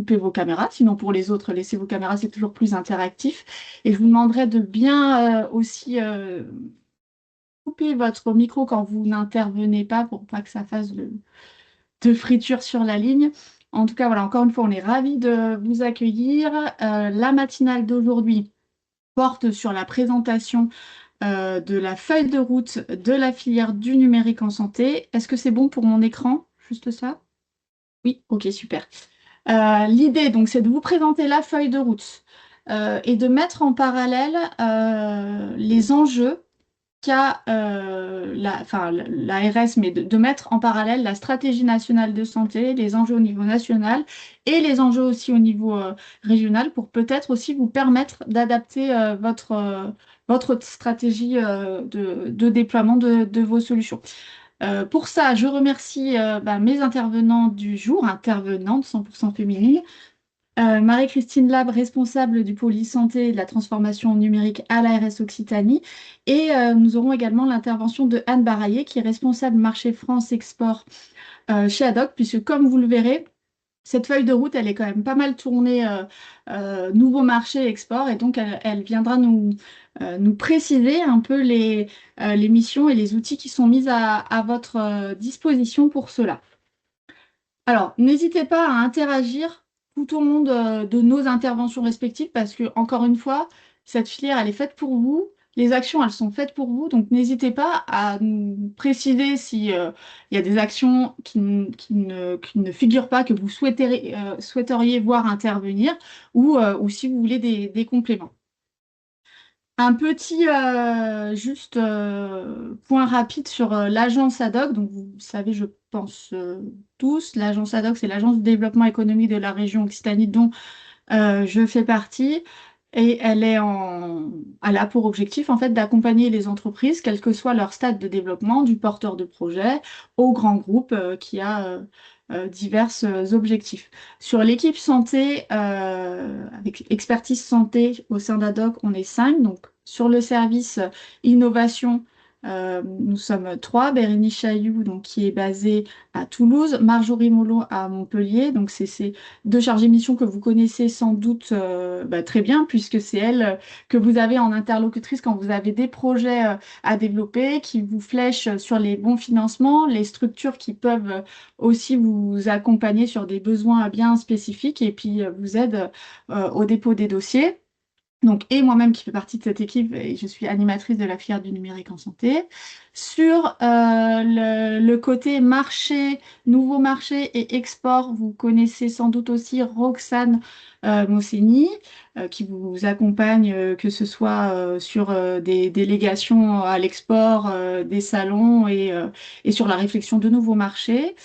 couper vos caméras. Sinon, pour les autres, laissez vos caméras, c'est toujours plus interactif. Et je vous demanderai de bien aussi couper votre micro quand vous n'intervenez pas pour pas que ça fasse de friture sur la ligne. En tout cas, voilà, encore une fois, on est ravis de vous accueillir. La matinale d'aujourd'hui porte sur la présentation de la feuille de route de la filière du numérique en santé. Est-ce que c'est bon pour mon écran? Juste ça? Oui, ok, super. L'idée, donc, c'est de vous présenter la feuille de route et de mettre en parallèle les enjeux qu'a enfin, l'ARS, mais de mettre en parallèle la stratégie nationale de santé, les enjeux au niveau national et les enjeux aussi au niveau régional pour peut-être aussi vous permettre d'adapter votre stratégie de déploiement de vos solutions. Pour ça, je remercie mes intervenants du jour, intervenantes 100% féminines. Marie-Christine Lab, responsable du pôle e-santé et de la transformation numérique à l'ARS Occitanie. Et nous aurons également l'intervention de Anne Baraillé, qui est responsable marché France Export chez Adoc, puisque comme vous le verrez, cette feuille de route, elle est quand même pas mal tournée nouveau marché export, et donc elle viendra nous préciser un peu les missions et les outils qui sont mis à votre disposition pour cela. Alors, n'hésitez pas à interagir tout au long de nos interventions respectives parce que, encore une fois, cette filière, elle est faite pour vous. Les actions, elles sont faites pour vous. Donc, n'hésitez pas à nous préciser si, il y a des actions qui ne figurent pas, que vous souhaiteriez voir intervenir ou si vous voulez des compléments. Un petit juste point rapide sur l'agence ADOC. Donc, vous savez, je pense tous, l'agence ADOC, c'est l'agence de développement économique de la région Occitanie dont je fais partie. Et elle a pour objectif en fait d'accompagner les entreprises, quel que soit leur stade de développement, du porteur de projet au grand groupe qui a divers objectifs. Sur l'équipe santé, avec expertise santé au sein d'ADOC, on est 5. Donc sur le service innovation, nous sommes 3. Bérénice Chailloux, donc, qui est basée à Toulouse, Marjorie Mollo à Montpellier. Donc c'est ces deux chargées de mission que vous connaissez sans doute très bien, puisque c'est elle que vous avez en interlocutrice quand vous avez des projets à développer, qui vous flèchent sur les bons financements, les structures qui peuvent aussi vous accompagner sur des besoins bien spécifiques et puis vous aident au dépôt des dossiers. Donc, et moi-même qui fais partie de cette équipe, et je suis animatrice de la filière du numérique en santé. Sur le côté marché, nouveau marché et export, vous connaissez sans doute aussi Roxane Mosseni, qui vous accompagne, que ce soit sur des délégations à l'export, des salons et sur la réflexion de nouveaux marchés.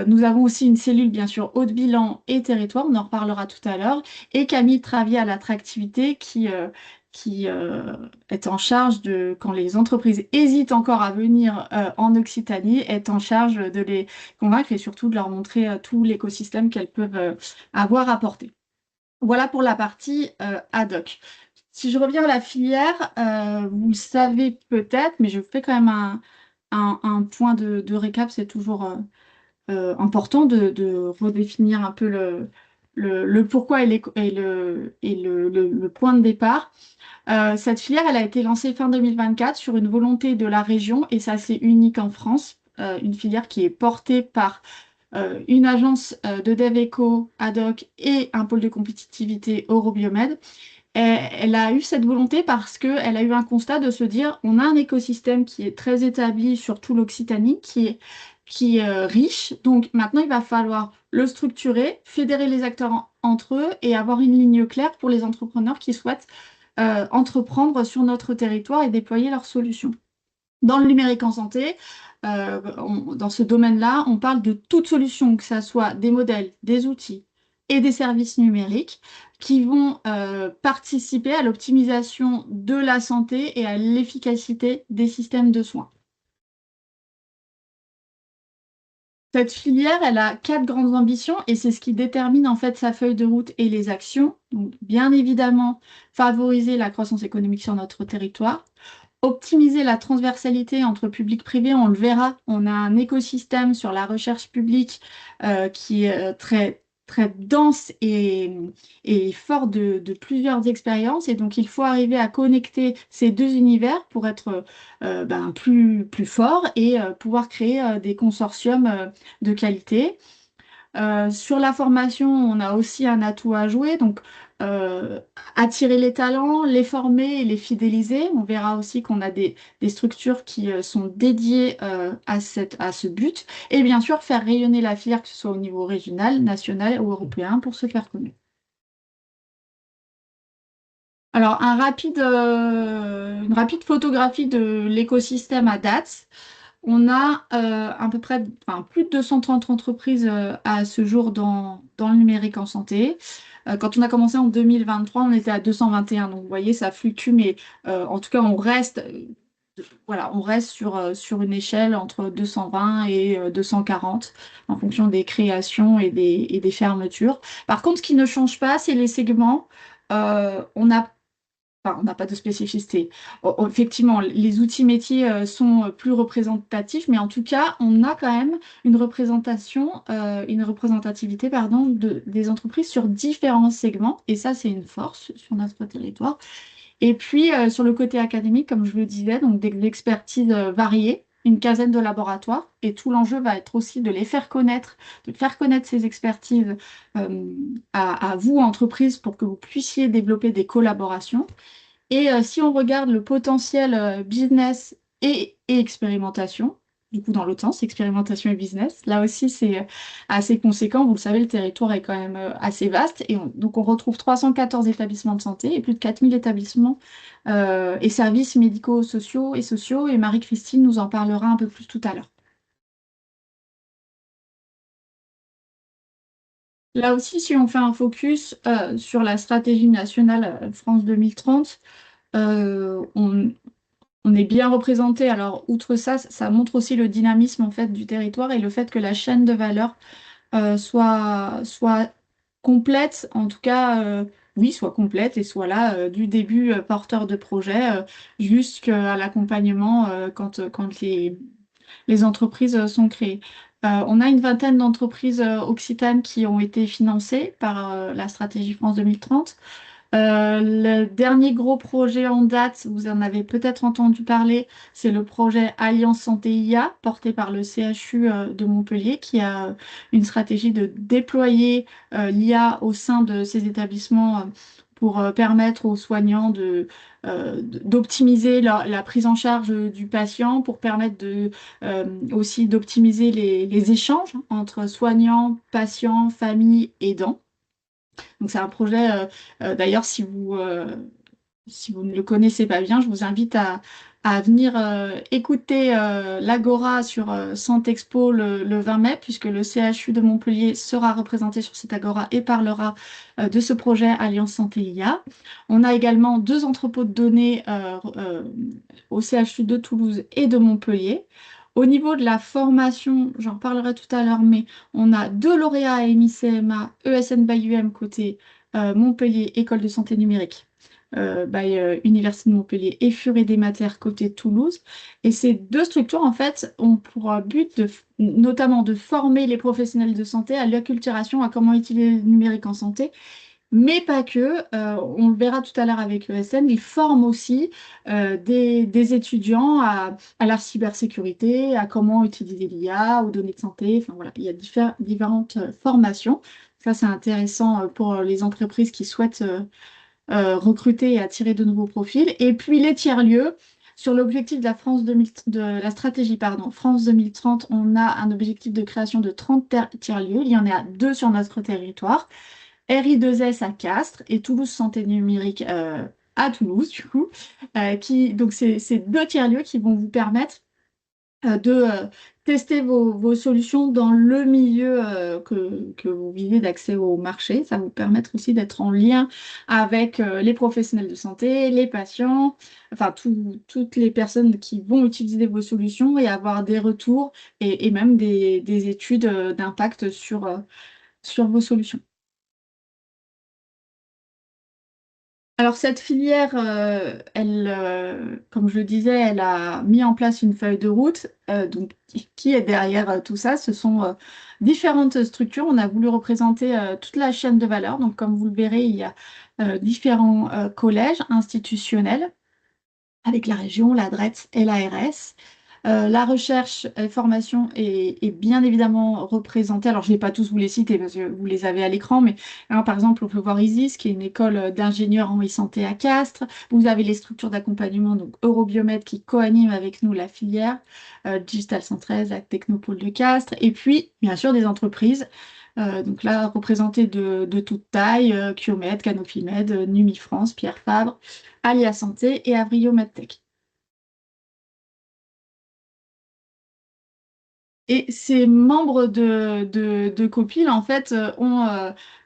Nous avons aussi une cellule, bien sûr, haut de bilan et territoire, on en reparlera tout à l'heure, et Camille Travier à l'attractivité qui est en charge de, quand les entreprises hésitent encore à venir en Occitanie, est en charge de les convaincre et surtout de leur montrer tout l'écosystème qu'elles peuvent avoir à porter. Voilà pour la partie ad hoc. Si je reviens à la filière, vous le savez peut-être, mais je fais quand même un point de récap, c'est toujours important de redéfinir un peu le pourquoi et le point de départ. Cette filière, elle a été lancée fin 2024 sur une volonté de la région et ça, c'est unique en France. Une filière qui est portée par une agence de DevEco, ADOC et un pôle de compétitivité Eurobiomed. Et elle a eu cette volonté parce qu'elle a eu un constat de se dire on a un écosystème qui est très établi sur tout l'Occitanie, qui est riche. Donc maintenant, il va falloir le structurer, fédérer les acteurs entre eux et avoir une ligne claire pour les entrepreneurs qui souhaitent entreprendre sur notre territoire et déployer leurs solutions. Dans le numérique en santé, dans ce domaine-là, on parle de toute solution, que ce soit des modèles, des outils et des services numériques qui vont participer à l'optimisation de la santé et à l'efficacité des systèmes de soins. Cette filière, elle a 4 grandes ambitions et c'est ce qui détermine en fait sa feuille de route et les actions. Donc, bien évidemment, favoriser la croissance économique sur notre territoire, optimiser la transversalité entre public-privé, on le verra, on a un écosystème sur la recherche publique qui est très très dense et fort de plusieurs expériences. Et donc, il faut arriver à connecter ces deux univers pour être ben, plus fort et pouvoir créer des consortiums de qualité. Sur la formation, on a aussi un atout à jouer, donc euh, attirer les talents, les former et les fidéliser. On verra aussi qu'on a des structures qui sont dédiées à ce but. Et bien sûr, faire rayonner la filière, que ce soit au niveau régional, national ou européen, pour se faire connaître. Alors, une rapide photographie de l'écosystème à date. On a à peu près enfin, plus de 230 entreprises à ce jour dans le numérique en santé. Quand on a commencé en 2023, on était à 221. Donc, vous voyez, ça fluctue, mais en tout cas, voilà, on reste sur une échelle entre 220 et 240 en fonction des créations et des fermetures. Par contre, ce qui ne change pas, c'est les segments. On n'a pas de spécificité. Effectivement, les outils métiers sont plus représentatifs, mais en tout cas, on a quand même une représentativité, pardon, des entreprises sur différents segments, et ça, c'est une force sur notre territoire. Et puis, sur le côté académique, comme je le disais, donc des expertises variées, une quinzaine de laboratoires, et tout l'enjeu va être aussi de les faire connaître, de faire connaître ces expertises euh, à vous, entreprises, pour que vous puissiez développer des collaborations. Et si on regarde le potentiel business et expérimentation, du coup dans l'autre sens, expérimentation et business, là aussi c'est assez conséquent. Vous le savez, le territoire est quand même assez vaste. Et donc on retrouve 314 établissements de santé et plus de 4000 établissements et services médico-sociaux et sociaux. Et Marie-Christine nous en parlera un peu plus tout à l'heure. Là aussi, si on fait un focus sur la stratégie nationale France 2030, on est bien représenté. Alors, outre ça, ça montre aussi le dynamisme en fait du territoire et le fait que la chaîne de valeur soit complète, en tout cas, oui, soit complète et soit là du début porteur de projet jusqu'à l'accompagnement quand les entreprises sont créées. On a une vingtaine d'entreprises occitanes qui ont été financées par la stratégie France 2030. Le dernier gros projet en date, vous en avez peut-être entendu parler, c'est le projet Alliance Santé IA, porté par le CHU de Montpellier, qui a une stratégie de déployer l'IA au sein de ces établissements pour permettre aux soignants d'optimiser la prise en charge du patient, pour permettre aussi d'optimiser les échanges entre soignants, patients, familles, aidants. Donc c'est un projet, d'ailleurs, si vous ne le connaissez pas bien, je vous invite à venir écouter l'Agora sur Santexpo le 20 mai, puisque le CHU de Montpellier sera représenté sur cette Agora et parlera de ce projet Alliance Santé IA. On a également deux entrepôts de données au CHU de Toulouse et de Montpellier. Au niveau de la formation, j'en parlerai tout à l'heure, mais on a deux lauréats à MICMA, ESN by UM côté Montpellier, École de santé numérique Université de Montpellier et Furet des Matières côté Toulouse. Et ces deux structures, en fait, ont pour but notamment de former les professionnels de santé à l'acculturation, à comment utiliser le numérique en santé, mais pas que. On le verra tout à l'heure avec l'ESN, ils forment aussi des étudiants à la cybersécurité, à comment utiliser l'IA, aux données de santé. Enfin voilà, il y a différentes formations. Ça, c'est intéressant pour les entreprises qui souhaitent recruter et attirer de nouveaux profils. Et puis les tiers-lieux. Sur l'objectif de la stratégie France 2030, on a un objectif de création de 30 tiers-lieux. Il y en a deux sur notre territoire. RI2S à Castres et Toulouse Santé Numérique à Toulouse, du coup. Donc, c'est deux tiers-lieux qui vont vous permettre de tester vos solutions dans le milieu que vous vivez d'accès au marché. Ça va vous permettre aussi d'être en lien avec les professionnels de santé, les patients, enfin toutes les personnes qui vont utiliser vos solutions et avoir des retours et même des études d'impact sur vos solutions. Alors cette filière, comme je le disais, elle a mis en place une feuille de route. Donc, qui est derrière tout ça? Ce sont différentes structures. On a voulu représenter toute la chaîne de valeur. Donc, comme vous le verrez, il y a différents collèges institutionnels avec la région, la DRETS et l'ARS. La recherche et formation est bien évidemment représentée. Alors, je ne vais pas tous vous les citer parce que vous les avez à l'écran, mais hein, par exemple, on peut voir ISIS, qui est une école d'ingénieurs en e-santé à Castres. Vous avez les structures d'accompagnement, donc Eurobiomed qui co-anime avec nous la filière, Digital 113, la Technopole de Castres, et puis, bien sûr, des entreprises. Donc là, représentées de toute taille, Qmed, Canopy Med, Numifrance, Pierre Fabre, Alia Santé et Avrio Medtech. Et ces membres de Copil, en fait, ont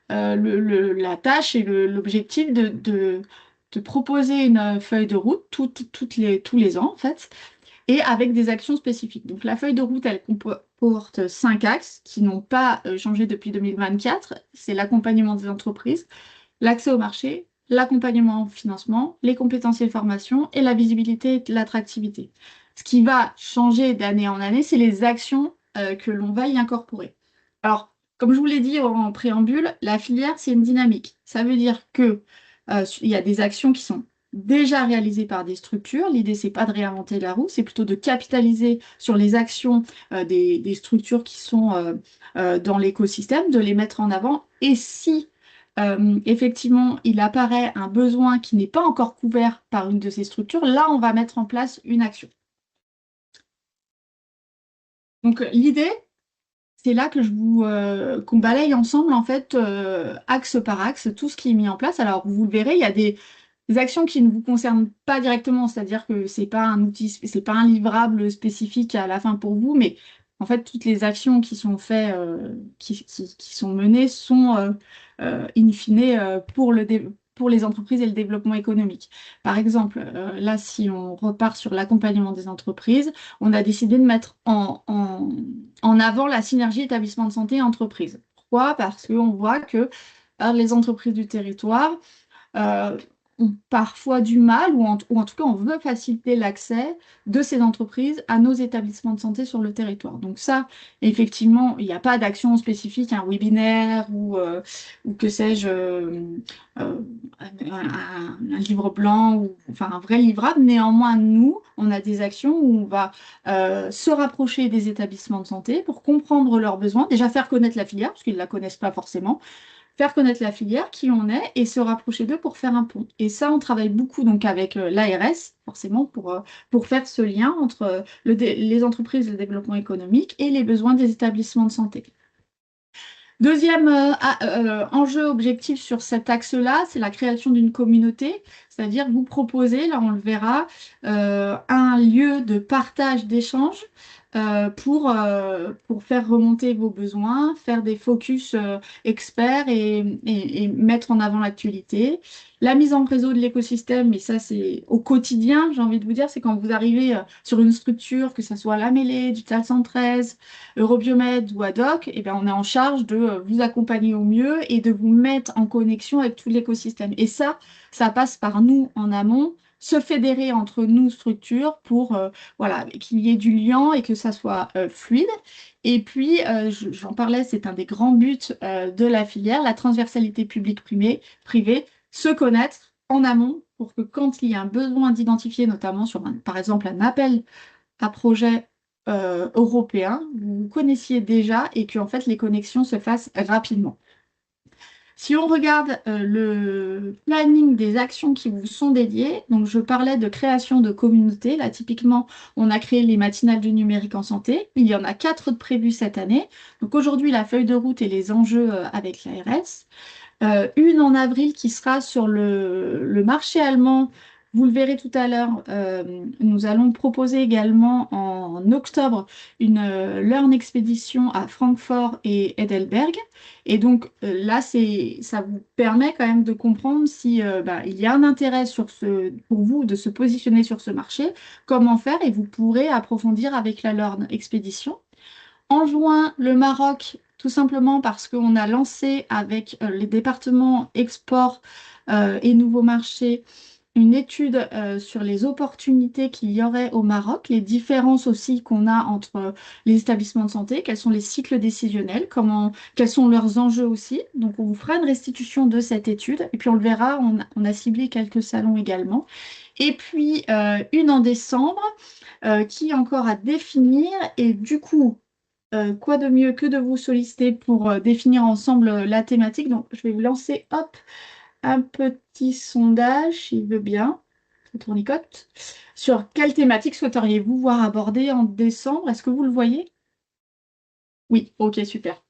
la tâche et l'objectif de proposer une feuille de route tous les ans, en fait, et avec des actions spécifiques. Donc, la feuille de route, elle comporte 5 axes qui n'ont pas changé depuis 2024. C'est l'accompagnement des entreprises, l'accès au marché, l'accompagnement en financement, les compétences et formations et la visibilité et l'attractivité. Ce qui va changer d'année en année, c'est les actions que l'on va y incorporer. Alors, comme je vous l'ai dit en préambule, la filière, c'est une dynamique. Ça veut dire que il y a des actions qui sont déjà réalisées par des structures. L'idée, c'est pas de réinventer la roue, c'est plutôt de capitaliser sur les actions des structures qui sont dans l'écosystème, de les mettre en avant. Et si effectivement, il apparaît un besoin qui n'est pas encore couvert par une de ces structures, là, on va mettre en place une action. Donc, l'idée, c'est là que qu'on balaye ensemble, en fait, axe par axe, tout ce qui est mis en place. Alors, vous le verrez, il y a des actions qui ne vous concernent pas directement, c'est-à-dire que c'est pas un outil, c'est pas un livrable spécifique à la fin pour vous, mais en fait, toutes les actions qui sont faites, qui sont menées sont in fine pour les entreprises et le développement économique. Par exemple, là, si on repart sur l'accompagnement des entreprises, on a décidé de mettre en avant la synergie établissement de santé et entreprise. Pourquoi? Parce qu'on voit que les entreprises du territoire euh, ont parfois du mal, ou en tout cas, on veut faciliter l'accès de ces entreprises à nos établissements de santé sur le territoire. Donc ça, effectivement, il n'y a pas d'action spécifique, un webinaire ou que sais-je, un livre blanc, ou enfin un vrai livrable. Néanmoins, nous, on a des actions où on va se rapprocher des établissements de santé pour comprendre leurs besoins, déjà faire connaître la filière, parce qu'ils ne la connaissent pas forcément, faire connaître la filière, qui on est, et se rapprocher d'eux pour faire un pont. Et ça, on travaille beaucoup donc avec l'ARS, forcément, pour faire ce lien entre les entreprises, le développement économique et les besoins des établissements de santé. Deuxième enjeu objectif sur cet axe-là, c'est la création d'une communauté, c'est-à-dire vous proposer, là on le verra, un lieu de partage, d'échange pour faire remonter vos besoins, faire des focus experts et mettre en avant l'actualité. La mise en réseau de l'écosystème, et ça c'est au quotidien, j'ai envie de vous dire, c'est quand vous arrivez sur une structure, que ce soit la Mêlée, Digital 113, Eurobiomed ou Ad-Hoc, eh bien, on est en charge de vous accompagner au mieux et de vous mettre en connexion avec tout l'écosystème. Et ça passe par nous en amont, se fédérer entre nous structures pour voilà, qu'il y ait du lien et que ça soit fluide. Et puis, j'en parlais, c'est un des grands buts de la filière, la transversalité publique-privée, se connaître en amont pour que quand il y a un besoin d'identifier, notamment sur, par exemple, un appel à projet européen, vous connaissiez déjà et que en fait les connexions se fassent rapidement. Si on regarde le planning des actions qui vous sont dédiées, donc je parlais de création de communautés. Là, typiquement, on a créé les matinales du numérique en santé. Il y en a 4 de prévues cette année. Donc aujourd'hui, la feuille de route et les enjeux avec l'ARS. Une en avril qui sera sur le marché allemand. Vous le verrez tout à l'heure. Nous allons proposer également en octobre une Learn Expédition à Francfort et Heidelberg. Et donc là, ça vous permet quand même de comprendre si il y a un intérêt pour vous de se positionner sur ce marché, comment faire, et vous pourrez approfondir avec la Learn Expédition. En juin, le Maroc tout simplement parce qu'on a lancé avec les départements export et nouveaux marchés une étude sur les opportunités qu'il y aurait au Maroc, les différences aussi qu'on a entre les établissements de santé, quels sont les cycles décisionnels, quels sont leurs enjeux aussi. Donc, on vous fera une restitution de cette étude et puis on le verra, on a ciblé quelques salons également. Et puis, une en décembre qui est encore à définir et du coup, quoi de mieux que de vous solliciter pour définir ensemble la thématique. Donc, je vais vous lancer, hop, un petit sondage, s'il veut bien, le tournicote. Sur quelle thématique souhaiteriez-vous voir abordée en décembre? Est-ce que vous le voyez? Oui, ok, super.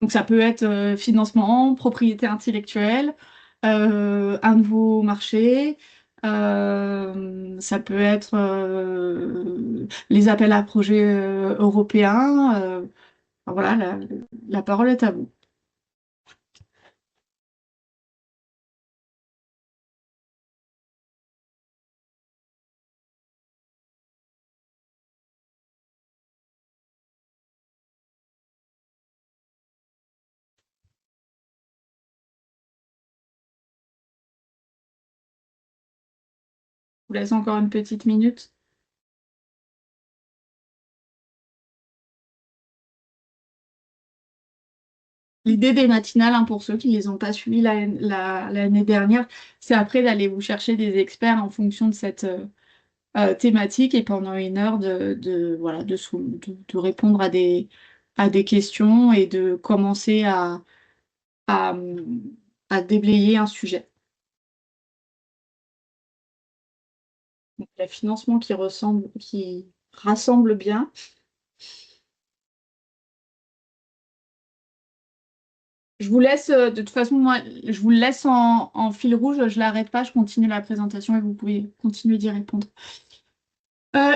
Donc ça peut être financement, propriété intellectuelle, un nouveau marché, ça peut être les appels à projets européens. Enfin, voilà, la parole est à vous. Je vous laisse encore une petite minute. L'idée des matinales, hein, pour ceux qui ne les ont pas suivies l'année dernière, c'est après d'aller vous chercher des experts en fonction de cette thématique et pendant une heure voilà, de répondre à des questions et de commencer à, à déblayer un sujet. Donc, il y a financement qui rassemble bien. Je vous laisse, de toute façon, moi, je vous le laisse en fil rouge, je l'arrête pas, je continue la présentation et vous pouvez continuer d'y répondre.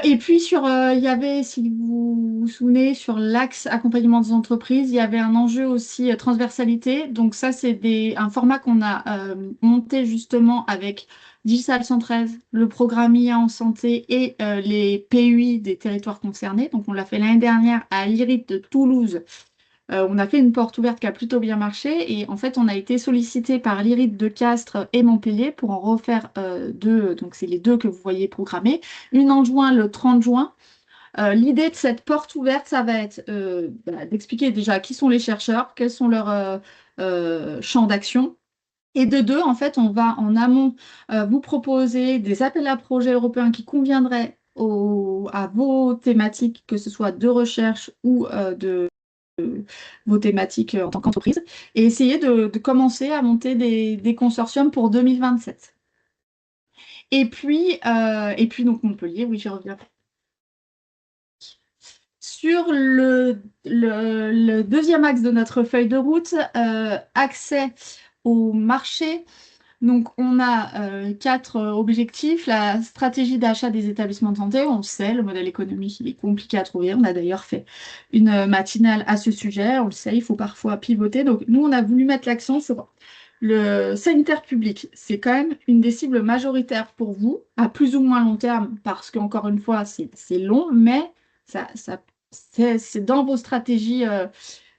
Et puis il y avait, si vous vous souvenez, sur l'axe accompagnement des entreprises, il y avait un enjeu aussi transversalité. Donc ça, c'est un format qu'on a monté justement avec Digital 113, le programme IA en santé et les PUI des territoires concernés. Donc on l'a fait l'année dernière à l'IRIT de Toulouse. On a fait une porte ouverte qui a plutôt bien marché et en fait on a été sollicité par l'IRID de Castres et Montpellier pour en refaire deux, donc c'est les deux que vous voyez programmés, une en juin le 30 juin. L'idée de cette porte ouverte, ça va être d'expliquer déjà qui sont les chercheurs, quels sont leurs champs d'action. Et de deux, en fait, on va en amont vous proposer des appels à projets européens qui conviendraient à vos thématiques, que ce soit de recherche ou vos thématiques en tant qu'entreprise et essayer de commencer à monter des consortiums pour 2027. Et puis donc Montpellier, oui, j'y reviens. Sur le deuxième axe de notre feuille de route, accès au marché. Donc, on a quatre objectifs. La stratégie d'achat des établissements de santé, on le sait, le modèle économique, il est compliqué à trouver. On a d'ailleurs fait une matinale à ce sujet. On le sait, il faut parfois pivoter. Donc, nous, on a voulu mettre l'accent sur le sanitaire public. C'est quand même une des cibles majoritaires pour vous, à plus ou moins long terme, parce qu'encore une fois, c'est long, mais ça, c'est dans vos stratégies.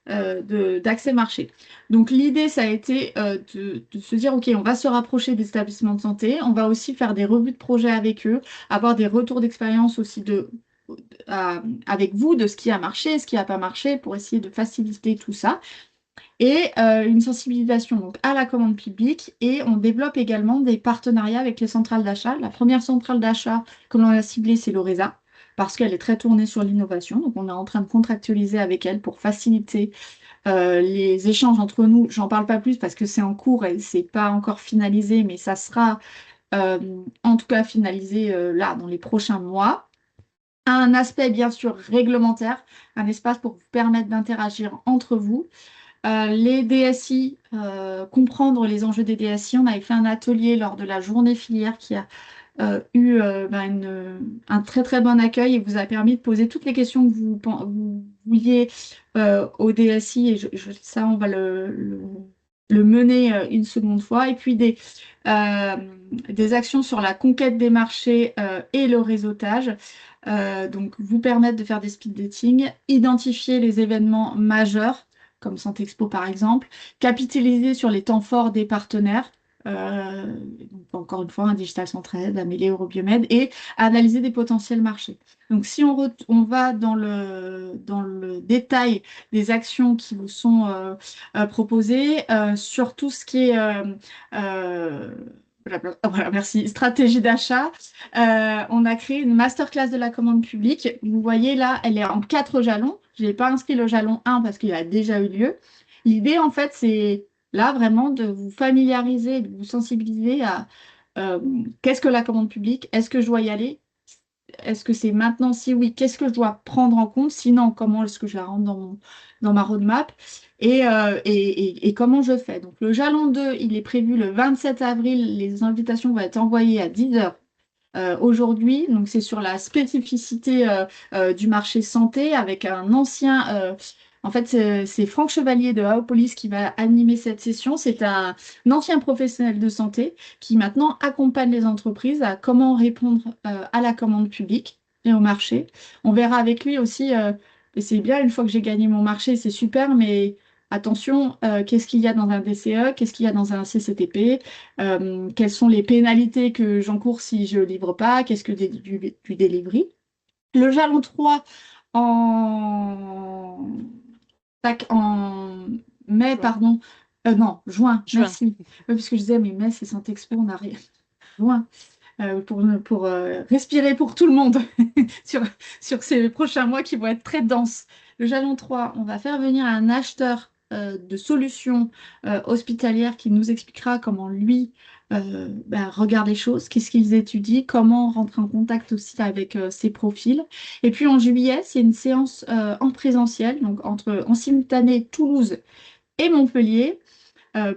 D'accès marché. Donc l'idée, ça a été de se dire, OK, on va se rapprocher des établissements de santé, on va aussi faire des revues de projet avec eux, avoir des retours d'expérience aussi avec vous de ce qui a marché, ce qui n'a pas marché, pour essayer de faciliter tout ça. Et une sensibilisation donc, à la commande publique. Et on développe également des partenariats avec les centrales d'achat. La première centrale d'achat que l'on a ciblée, c'est l'ORESA, parce qu'elle est très tournée sur l'innovation. Donc on est en train de contractualiser avec elle pour faciliter les échanges entre nous. J'en parle pas plus parce que c'est en cours et c'est pas encore finalisé, mais ça sera en tout cas finalisé là dans les prochains mois. Un aspect bien sûr réglementaire, un espace pour vous permettre d'interagir entre vous. Les DSI, comprendre les enjeux des DSI. On avait fait un atelier lors de la journée filière qui a eu un très très bon accueil et vous a permis de poser toutes les questions que vous vouliez au DSI. Et ça, on va le mener une seconde fois. Et puis euh, des actions sur la conquête des marchés et le réseautage. Donc, vous permettre de faire des speed dating, identifier les événements majeurs, comme Santexpo par exemple, capitaliser sur les temps forts des partenaires. euh, donc encore une fois, un Digital Centraide, Amélie, Eurobiomed, et analyser des potentiels marchés. Donc, si on va dans le détail des actions qui vous sont proposées, sur tout ce qui est euh, voilà, merci, stratégie d'achat, on a créé une masterclass de la commande publique. Vous voyez là, elle est en 4 jalons. Je n'ai pas inscrit le jalon 1 parce qu'il a déjà eu lieu. L'idée, en fait, c'est là vraiment de vous familiariser, de vous sensibiliser à euh, qu'est-ce que la commande publique? Est-ce que je dois y aller? Est-ce que c'est maintenant? Si oui, qu'est-ce que je dois prendre en compte? Sinon, comment est-ce que je la rentre dans ma roadmap? Et comment je fais? Donc, le jalon 2, il est prévu le 27 avril. Les invitations vont être envoyées à 10 heures aujourd'hui. Donc, c'est sur la spécificité du marché santé avec un ancien. En fait, c'est Franck Chevalier de Aopolis qui va animer cette session. C'est un ancien professionnel de santé qui maintenant accompagne les entreprises à comment répondre à la commande publique et au marché. On verra avec lui aussi, et c'est bien une fois que j'ai gagné mon marché, c'est super, mais attention, qu'est-ce qu'il y a dans un DCE, qu'est-ce qu'il y a dans un CCTP, quelles sont les pénalités que j'encours si je ne livre pas, qu'est-ce que du delivery. Le jalon 3 en, en mai, Juin. pardon, non, juin, Juin. merci. Oui, parce que je disais, mais mai, c'est Saint-Expo, on a rien. Juin, pour respirer pour tout le monde sur, sur ces prochains mois qui vont être très denses. Le jalon 3, on va faire venir un acheteur de solutions hospitalières qui nous expliquera comment lui regarde les choses, qu'est-ce qu'ils étudient, comment rentrer en contact aussi avec ses profils. Et puis en juillet, c'est une séance en présentiel, donc en simultané Toulouse et Montpellier,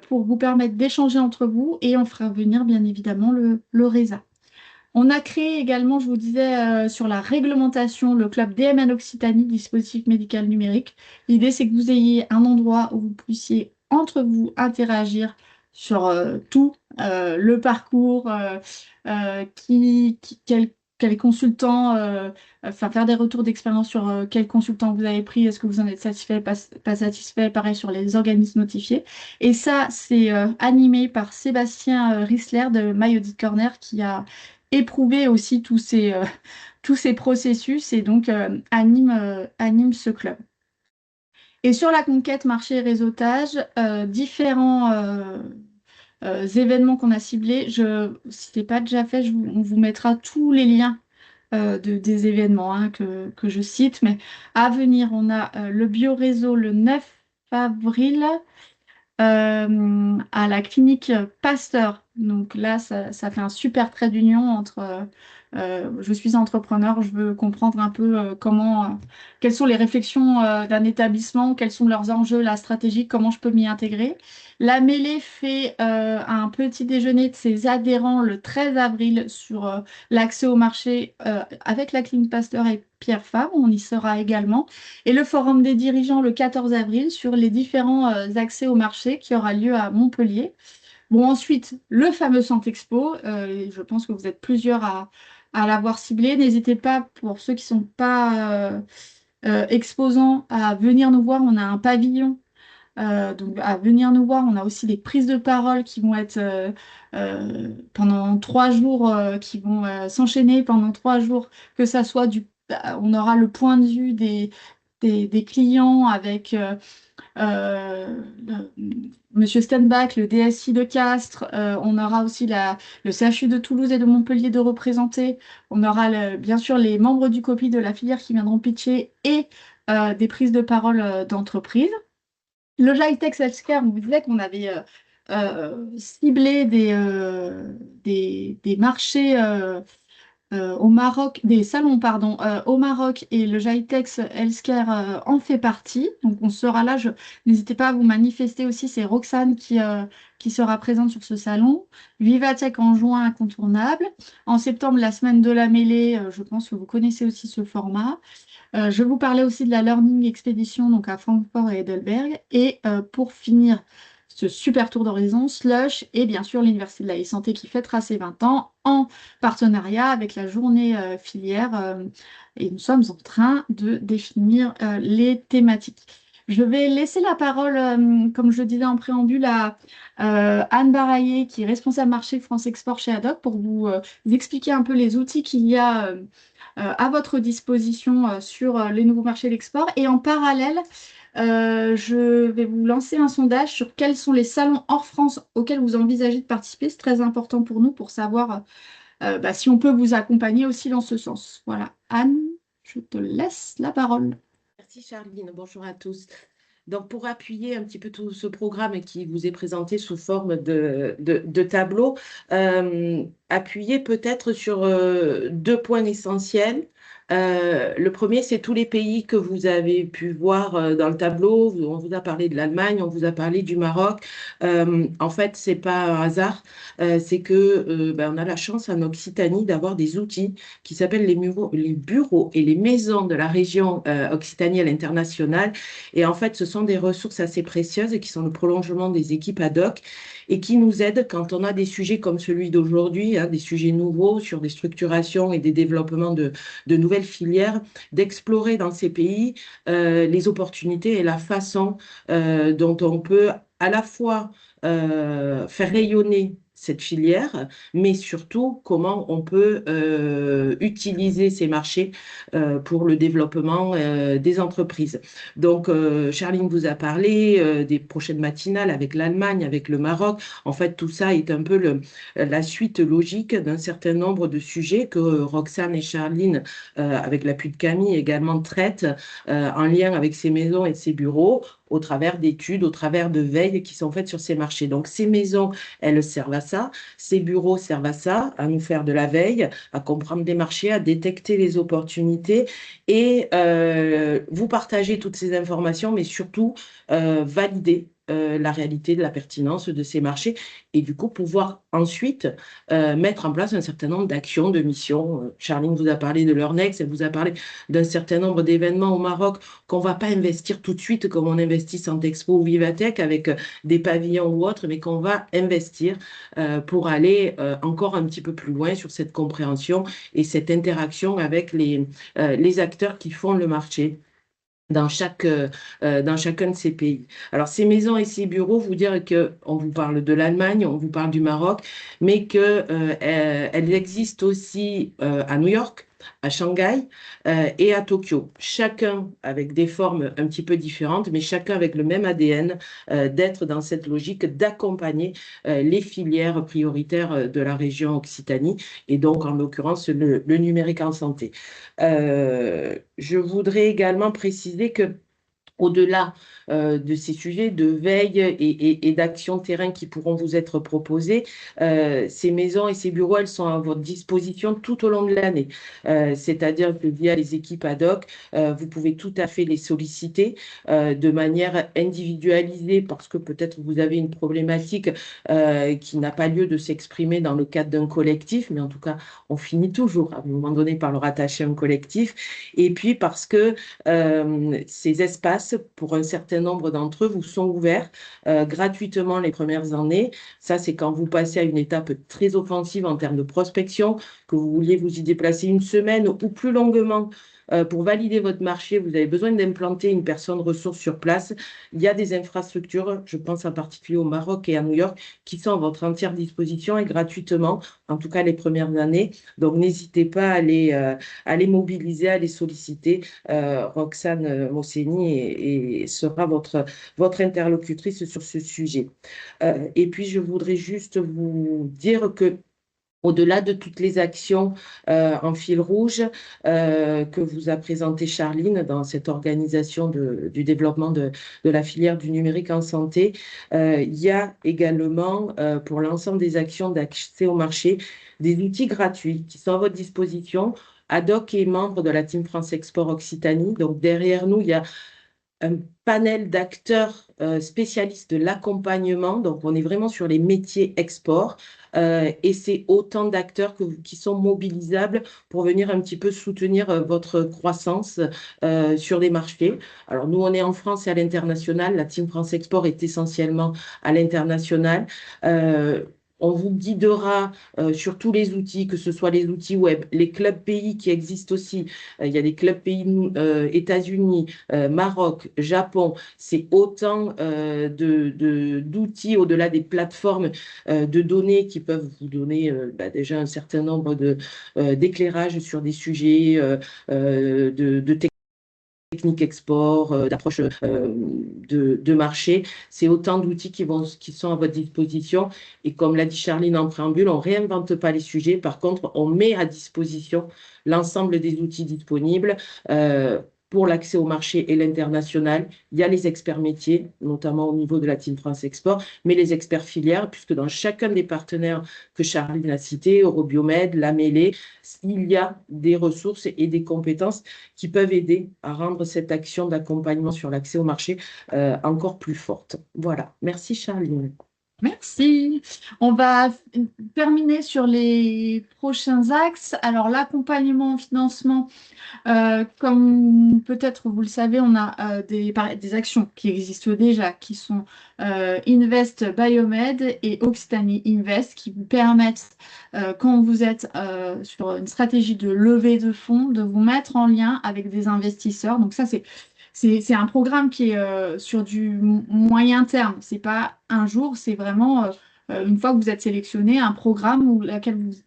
pour vous permettre d'échanger entre vous et on fera venir bien évidemment le RESA. On a créé également, je vous disais, sur la réglementation, le club DMN Occitanie, dispositif médical numérique. L'idée, c'est que vous ayez un endroit où vous puissiez entre vous interagir sur tout, le parcours, quel consultant, enfin faire des retours d'expérience sur quel consultant vous avez pris, est-ce que vous en êtes satisfait, pas satisfait, pareil sur les organismes notifiés. Et ça, c'est animé par Sébastien Rissler de My Audit Corner qui a éprouver aussi tous ces processus et donc anime ce club. Et sur la conquête, marché et réseautage, différents événements qu'on a ciblés. Si ce n'est pas déjà fait, on vous mettra tous les liens des événements que je cite. Mais à venir, on a le bioréseau le 9 avril à la clinique Pasteur. Donc là, ça fait un super trait d'union entre je suis entrepreneur, je veux comprendre un peu quelles sont les réflexions d'un établissement, quels sont leurs enjeux, la stratégie, comment je peux m'y intégrer. La mêlée fait un petit déjeuner de ses adhérents le 13 avril sur l'accès au marché avec la clinique Pasteur et Pierre Fabre, on y sera également. Et le forum des dirigeants le 14 avril sur les différents accès au marché qui aura lieu à Montpellier. Bon, ensuite, le fameux Santexpo, je pense que vous êtes plusieurs à l'avoir ciblé. N'hésitez pas, pour ceux qui ne sont pas exposants, à venir nous voir. On a un pavillon, donc à venir nous voir. On a aussi des prises de parole qui vont être pendant 3 jours, qui vont s'enchaîner pendant 3 jours, que ça soit on aura le point de vue des clients avec Monsieur Stenbach, le DSI de Castres. On aura aussi le CHU de Toulouse et de Montpellier de représenter. On aura bien sûr les membres du COPI de la filière qui viendront pitcher et des prises de parole d'entreprise. Le Jitex Healthcare, on vous disait qu'on avait ciblé des marchés au Maroc, des salons, pardon, au Maroc et le Jitex Healthcare en fait partie. Donc on sera là. N'hésitez pas à vous manifester aussi. C'est Roxane qui sera présente sur ce salon. Vivatech en juin, incontournable. En septembre, la semaine de la mêlée. Je pense que vous connaissez aussi ce format. Je vous parlais aussi de la Learning Expedition donc à Francfort et Heidelberg. Et pour finir ce super tour d'horizon, Slush et bien sûr l'Université de la e-santé qui fêtera ses 20 ans en partenariat avec la journée filière. Et nous sommes en train de définir les thématiques. Je vais laisser la parole, comme je le disais en préambule, à Anne Baraillé, qui est responsable marché France Export chez Adoc, pour vous expliquer un peu les outils qu'il y a à votre disposition sur les nouveaux marchés d'export. Et en parallèle, je vais vous lancer un sondage sur quels sont les salons hors France auxquels vous envisagez de participer. C'est très important pour nous pour savoir si on peut vous accompagner aussi dans ce sens. Voilà. Anne, je te laisse la parole. Merci Charline, bonjour à tous. Donc, pour appuyer un petit peu tout ce programme qui vous est présenté sous forme de tableau, appuyez peut-être sur deux points essentiels. Le premier, c'est tous les pays que vous avez pu voir dans le tableau. On vous a parlé de l'Allemagne, on vous a parlé du Maroc. En fait, c'est pas un hasard, c'est que on a la chance en Occitanie d'avoir des outils qui s'appellent les bureaux et les maisons de la région Occitanie à l'international. Et en fait, ce sont des ressources assez précieuses et qui sont le prolongement des équipes ad hoc et qui nous aident quand on a des sujets comme celui d'aujourd'hui, hein, des sujets nouveaux sur des structurations et des développements de nouvelles filières, d'explorer dans ces pays les opportunités et la façon dont on peut à la fois faire rayonner cette filière, mais surtout comment on peut utiliser ces marchés pour le développement des entreprises. Donc, Charline vous a parlé des prochaines matinales avec l'Allemagne, avec le Maroc. En fait, tout ça est un peu la suite logique d'un certain nombre de sujets que Roxane et Charline, avec l'appui de Camille, également traitent en lien avec ces maisons et ces bureaux au travers d'études, au travers de veilles qui sont faites sur ces marchés. Donc, ces maisons, elles servent à ça. Ces bureaux servent à ça, à nous faire de la veille, à comprendre des marchés, à détecter les opportunités et vous partager toutes ces informations, mais surtout valider la réalité de la pertinence de ces marchés et du coup pouvoir ensuite mettre en place un certain nombre d'actions, de missions. Charline vous a parlé de l'Eurnex, elle vous a parlé d'un certain nombre d'événements au Maroc qu'on ne va pas investir tout de suite comme on investit Santexpo ou Vivatech avec des pavillons ou autres, mais qu'on va investir pour aller encore un petit peu plus loin sur cette compréhension et cette interaction avec les acteurs qui font le marché dans chacun de ces pays. Alors, ces maisons et ces bureaux, vous dire qu'on vous parle de l'Allemagne, on vous parle du Maroc, mais qu'elles existent aussi à New York, à Shanghai et à Tokyo. Chacun avec des formes un petit peu différentes, mais chacun avec le même ADN d'être dans cette logique d'accompagner les filières prioritaires de la région Occitanie et donc en l'occurrence le numérique en santé. Je voudrais également préciser que au-delà de ces sujets de veille et d'action terrain qui pourront vous être proposés, ces maisons et ces bureaux, elles sont à votre disposition tout au long de l'année. C'est-à-dire que via les équipes ad hoc, vous pouvez tout à fait les solliciter de manière individualisée parce que peut-être vous avez une problématique qui n'a pas lieu de s'exprimer dans le cadre d'un collectif, mais en tout cas, on finit toujours à un moment donné par le rattacher à un collectif. Et puis parce que ces espaces, pour un certain nombre d'entre eux, vous sont ouverts gratuitement les premières années. Ça, c'est quand vous passez à une étape très offensive en termes de prospection, que vous vouliez vous y déplacer une semaine ou plus longuement pour valider votre marché, vous avez besoin d'implanter une personne ressource sur place. Il y a des infrastructures, je pense en particulier au Maroc et à New York, qui sont à votre entière disposition et gratuitement, en tout cas les premières années. Donc, n'hésitez pas à les mobiliser, à les solliciter. Roxane Mosseni sera votre interlocutrice sur ce sujet. Et puis, je voudrais juste vous dire que au-delà de toutes les actions en fil rouge que vous a présenté Charline dans cette organisation du développement de la filière du numérique en santé, il y a également pour l'ensemble des actions d'accès au marché des outils gratuits qui sont à votre disposition. Ad hoc est membre de la Team France Export Occitanie. Donc derrière nous, il y a un panel d'acteurs spécialistes de l'accompagnement. Donc, on est vraiment sur les métiers export. Et c'est autant d'acteurs qui sont mobilisables pour venir un petit peu soutenir votre croissance sur les marchés. Alors, nous, on est en France et à l'international. La Team France Export est essentiellement à l'international. Euh, on vous guidera sur tous les outils, que ce soit les outils web, les clubs pays qui existent aussi. Il y a des clubs pays États-Unis, Maroc, Japon. C'est autant d'outils au-delà des plateformes de données qui peuvent vous donner déjà un certain nombre d'éclairages sur des sujets de technique export, d'approche de marché. C'est autant d'outils qui sont à votre disposition. Et comme l'a dit Charline en préambule, on ne réinvente pas les sujets. Par contre, on met à disposition l'ensemble des outils disponibles. Pour l'accès au marché et l'international, il y a les experts métiers, notamment au niveau de la Team France Export, mais les experts filières, puisque dans chacun des partenaires que Charline a cités, Eurobiomed, la Mêlée, il y a des ressources et des compétences qui peuvent aider à rendre cette action d'accompagnement sur l'accès au marché encore plus forte. Voilà. Merci Charline. Merci. On va terminer sur les prochains axes. Alors, l'accompagnement en financement, comme peut-être vous le savez, on a des actions qui existent déjà, qui sont Invest Biomed et Occitanie Invest, qui vous permettent, quand vous êtes sur une stratégie de levée de fonds, de vous mettre en lien avec des investisseurs. Donc ça, c'est un programme qui est sur du moyen terme. C'est pas un jour, c'est vraiment une fois que vous êtes sélectionné, un programme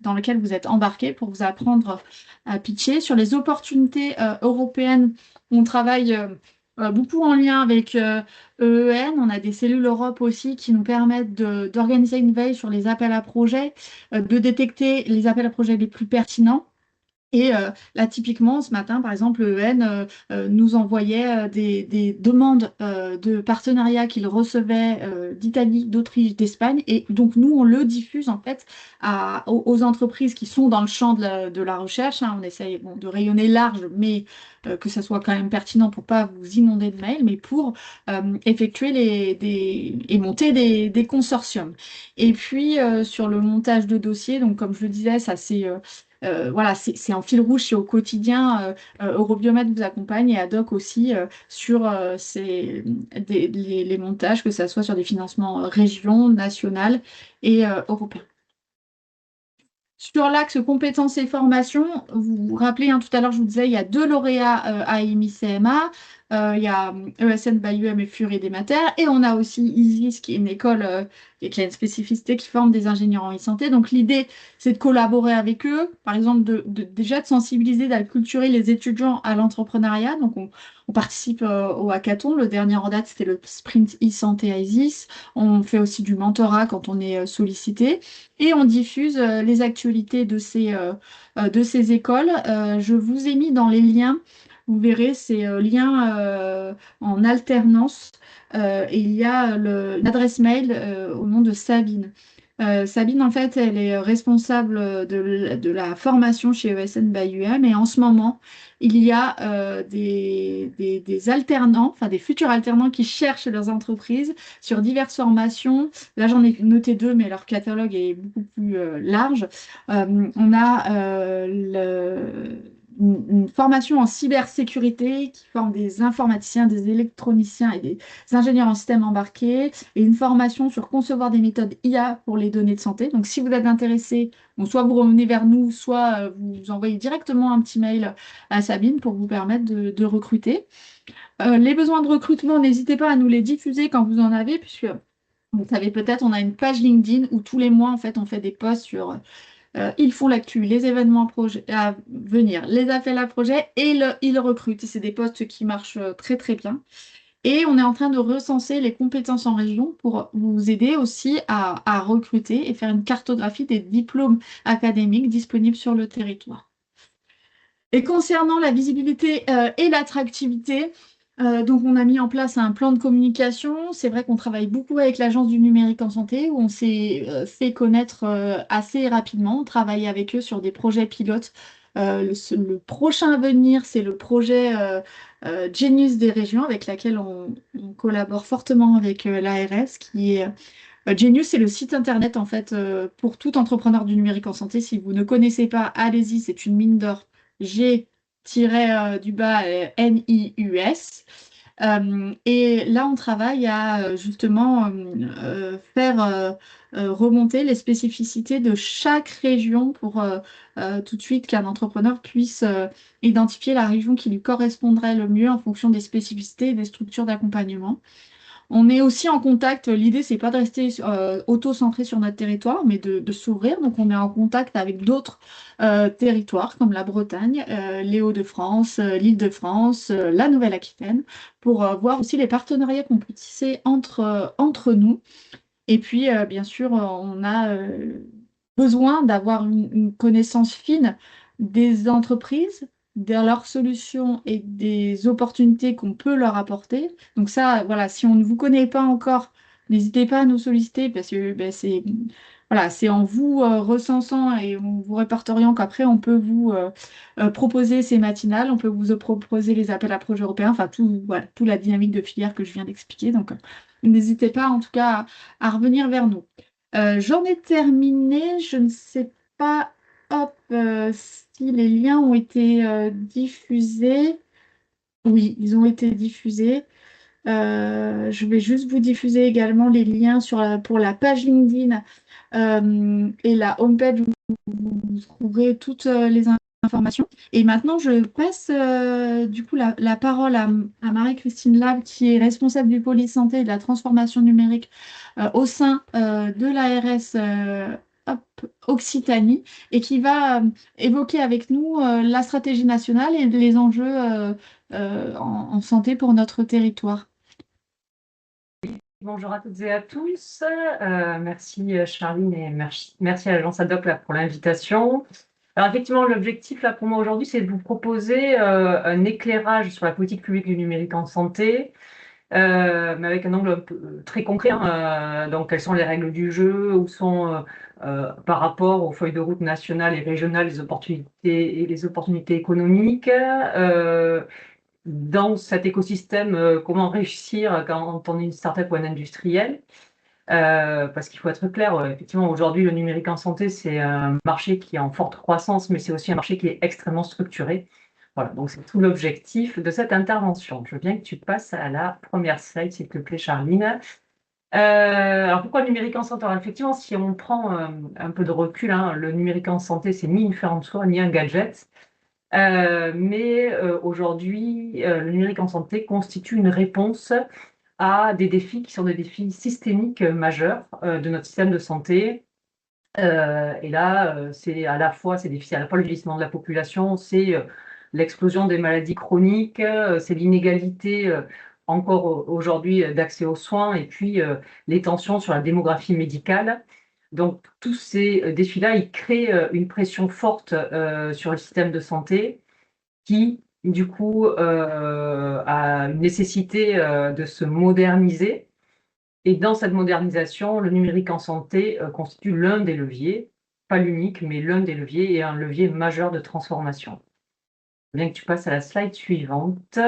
dans lequel vous êtes embarqué pour vous apprendre à pitcher. Sur les opportunités européennes, on travaille beaucoup en lien avec EEN. On a des cellules Europe aussi qui nous permettent d'organiser une veille sur les appels à projets, de détecter les appels à projets les plus pertinents. Et là, typiquement, ce matin, par exemple, l'EN nous envoyait des demandes de partenariat qu'il recevait d'Italie, d'Autriche, d'Espagne. Et donc, nous, on le diffuse en fait aux entreprises qui sont dans le champ de la recherche, hein. On essaye de rayonner large, mais que ça soit quand même pertinent pour pas vous inonder de mails, mais pour effectuer et monter des consortiums. Et puis, sur le montage de dossiers, donc comme je le disais, ça c'est voilà, c'est en fil rouge, c'est au quotidien. Eurobiomed vous accompagne et Adoc aussi sur les montages, que ce soit sur des financements région, national et européens. Sur l'axe compétences et formations, vous vous rappelez, hein, tout à l'heure, je vous disais, il y a 2 lauréats AMI-CMA, il y a ESN by UM et Fury des Matières, et on a aussi ISIS, qui est une école qui a une spécificité qui forme des ingénieurs en e-santé. Donc l'idée, c'est de collaborer avec eux, par exemple, déjà de sensibiliser, d'acculturer les étudiants à l'entrepreneuriat. Donc on participe au hackathon. Le dernier en date, c'était le sprint e-santé à ISIS. On fait aussi du mentorat quand on est sollicité. Et on diffuse les actualités de ces écoles. Je vous ai mis dans les liens, vous verrez ces liens en alternance. Et il y a l'adresse mail au nom de Sabine. Sabine, en fait, elle est responsable de la formation chez ESN by UM et en ce moment, il y a des alternants, enfin des futurs alternants qui cherchent leurs entreprises sur diverses formations. Là, j'en ai noté 2, mais leur catalogue est beaucoup plus large. On a une formation en cybersécurité qui forme des informaticiens, des électroniciens et des ingénieurs en système embarqué, et une formation sur concevoir des méthodes IA pour les données de santé. Donc, si vous êtes intéressé, bon, soit vous revenez vers nous, soit vous envoyez directement un petit mail à Sabine pour vous permettre de recruter. Les besoins de recrutement, n'hésitez pas à nous les diffuser quand vous en avez, puisque vous savez peut-être, on a une page LinkedIn où tous les mois, en fait, on fait des posts sur ils font l'actu, les événements à venir, les appels à projets et ils recrutent. Et c'est des postes qui marchent très, très bien. Et on est en train de recenser les compétences en région pour vous aider aussi à recruter et faire une cartographie des diplômes académiques disponibles sur le territoire. Et concernant la visibilité et l'attractivité, donc on a mis en place un plan de communication. C'est vrai qu'on travaille beaucoup avec l'Agence du numérique en santé, où on s'est fait connaître assez rapidement. On travaille avec eux sur des projets pilotes Le prochain à venir, c'est le projet Genius des régions, avec laquelle on collabore fortement avec l'ARS, qui est Genius, c'est le site internet en fait pour tout entrepreneur du numérique en santé. Si vous ne connaissez pas, allez-y, c'est une mine d'or. G-N-I-U-S. Et là, on travaille à justement faire remonter les spécificités de chaque région pour tout de suite qu'un entrepreneur puisse identifier la région qui lui correspondrait le mieux en fonction des spécificités et des structures d'accompagnement. On est aussi en contact. L'idée, c'est pas de rester auto-centré sur notre territoire, mais de s'ouvrir. Donc, on est en contact avec d'autres territoires comme la Bretagne, les Hauts-de-France, l'Île-de-France, la Nouvelle-Aquitaine, pour voir aussi les partenariats qu'on peut tisser entre nous. Et puis, bien sûr, on a besoin d'avoir une connaissance fine des entreprises, de leurs solutions et des opportunités qu'on peut leur apporter. Donc ça, voilà, si on ne vous connaît pas encore, n'hésitez pas à nous solliciter parce que ben, c'est voilà, c'est en vous recensant et en vous répertoriant qu'après on peut vous proposer ces matinales, on peut vous proposer les appels à projets européens, enfin tout, voilà, toute la dynamique de filière que je viens d'expliquer. Donc n'hésitez pas en tout cas à revenir vers nous. J'en ai terminé. Je ne sais pas, hop, si les liens ont été diffusés. Oui, ils ont été diffusés. Je vais juste vous diffuser également les liens pour la page LinkedIn et la homepage où vous trouverez toutes les informations. Et maintenant, je passe du coup la parole à Marie-Christine Lab, qui est responsable du pôle santé et de la transformation numérique au sein de l'ARS Occitanie et qui va évoquer avec nous la stratégie nationale et les enjeux en santé pour notre territoire. Bonjour à toutes et à tous. Merci Charline et merci à l'agence ADOC là, pour l'invitation. Alors effectivement, l'objectif là pour moi aujourd'hui, c'est de vous proposer un éclairage sur la politique publique du numérique en santé, mais avec un angle un peu, très concret, hein. Donc, quelles sont les règles du jeu, où sont par rapport aux feuilles de route nationales et régionales les opportunités économiques. Dans cet écosystème, comment réussir quand on est une start-up ou un industriel. Parce qu'il faut être clair, effectivement, aujourd'hui, le numérique en santé, c'est un marché qui est en forte croissance, mais c'est aussi un marché qui est extrêmement structuré. Voilà, donc c'est tout l'objectif de cette intervention. Je veux bien que tu passes à la première slide, s'il te plaît, Charline. Alors, pourquoi le numérique en santé? Alors, effectivement, si on prend un peu de recul, hein, le numérique en santé, c'est ni une fin en soi, ni un gadget. Mais aujourd'hui, le numérique en santé constitue une réponse à des défis qui sont des défis systémiques majeurs de notre système de santé. Et là, c'est à la fois, c'est difficile, à la fois le vieillissement de la population, c'est l'explosion des maladies chroniques, c'est l'inégalité encore aujourd'hui d'accès aux soins, et puis les tensions sur la démographie médicale. Donc, tous ces défis-là, ils créent une pression forte sur le système de santé qui, du coup, a une nécessité de se moderniser. Et dans cette modernisation, le numérique en santé constitue l'un des leviers, pas l'unique, mais l'un des leviers et un levier majeur de transformation. Bien que tu passes à la slide suivante.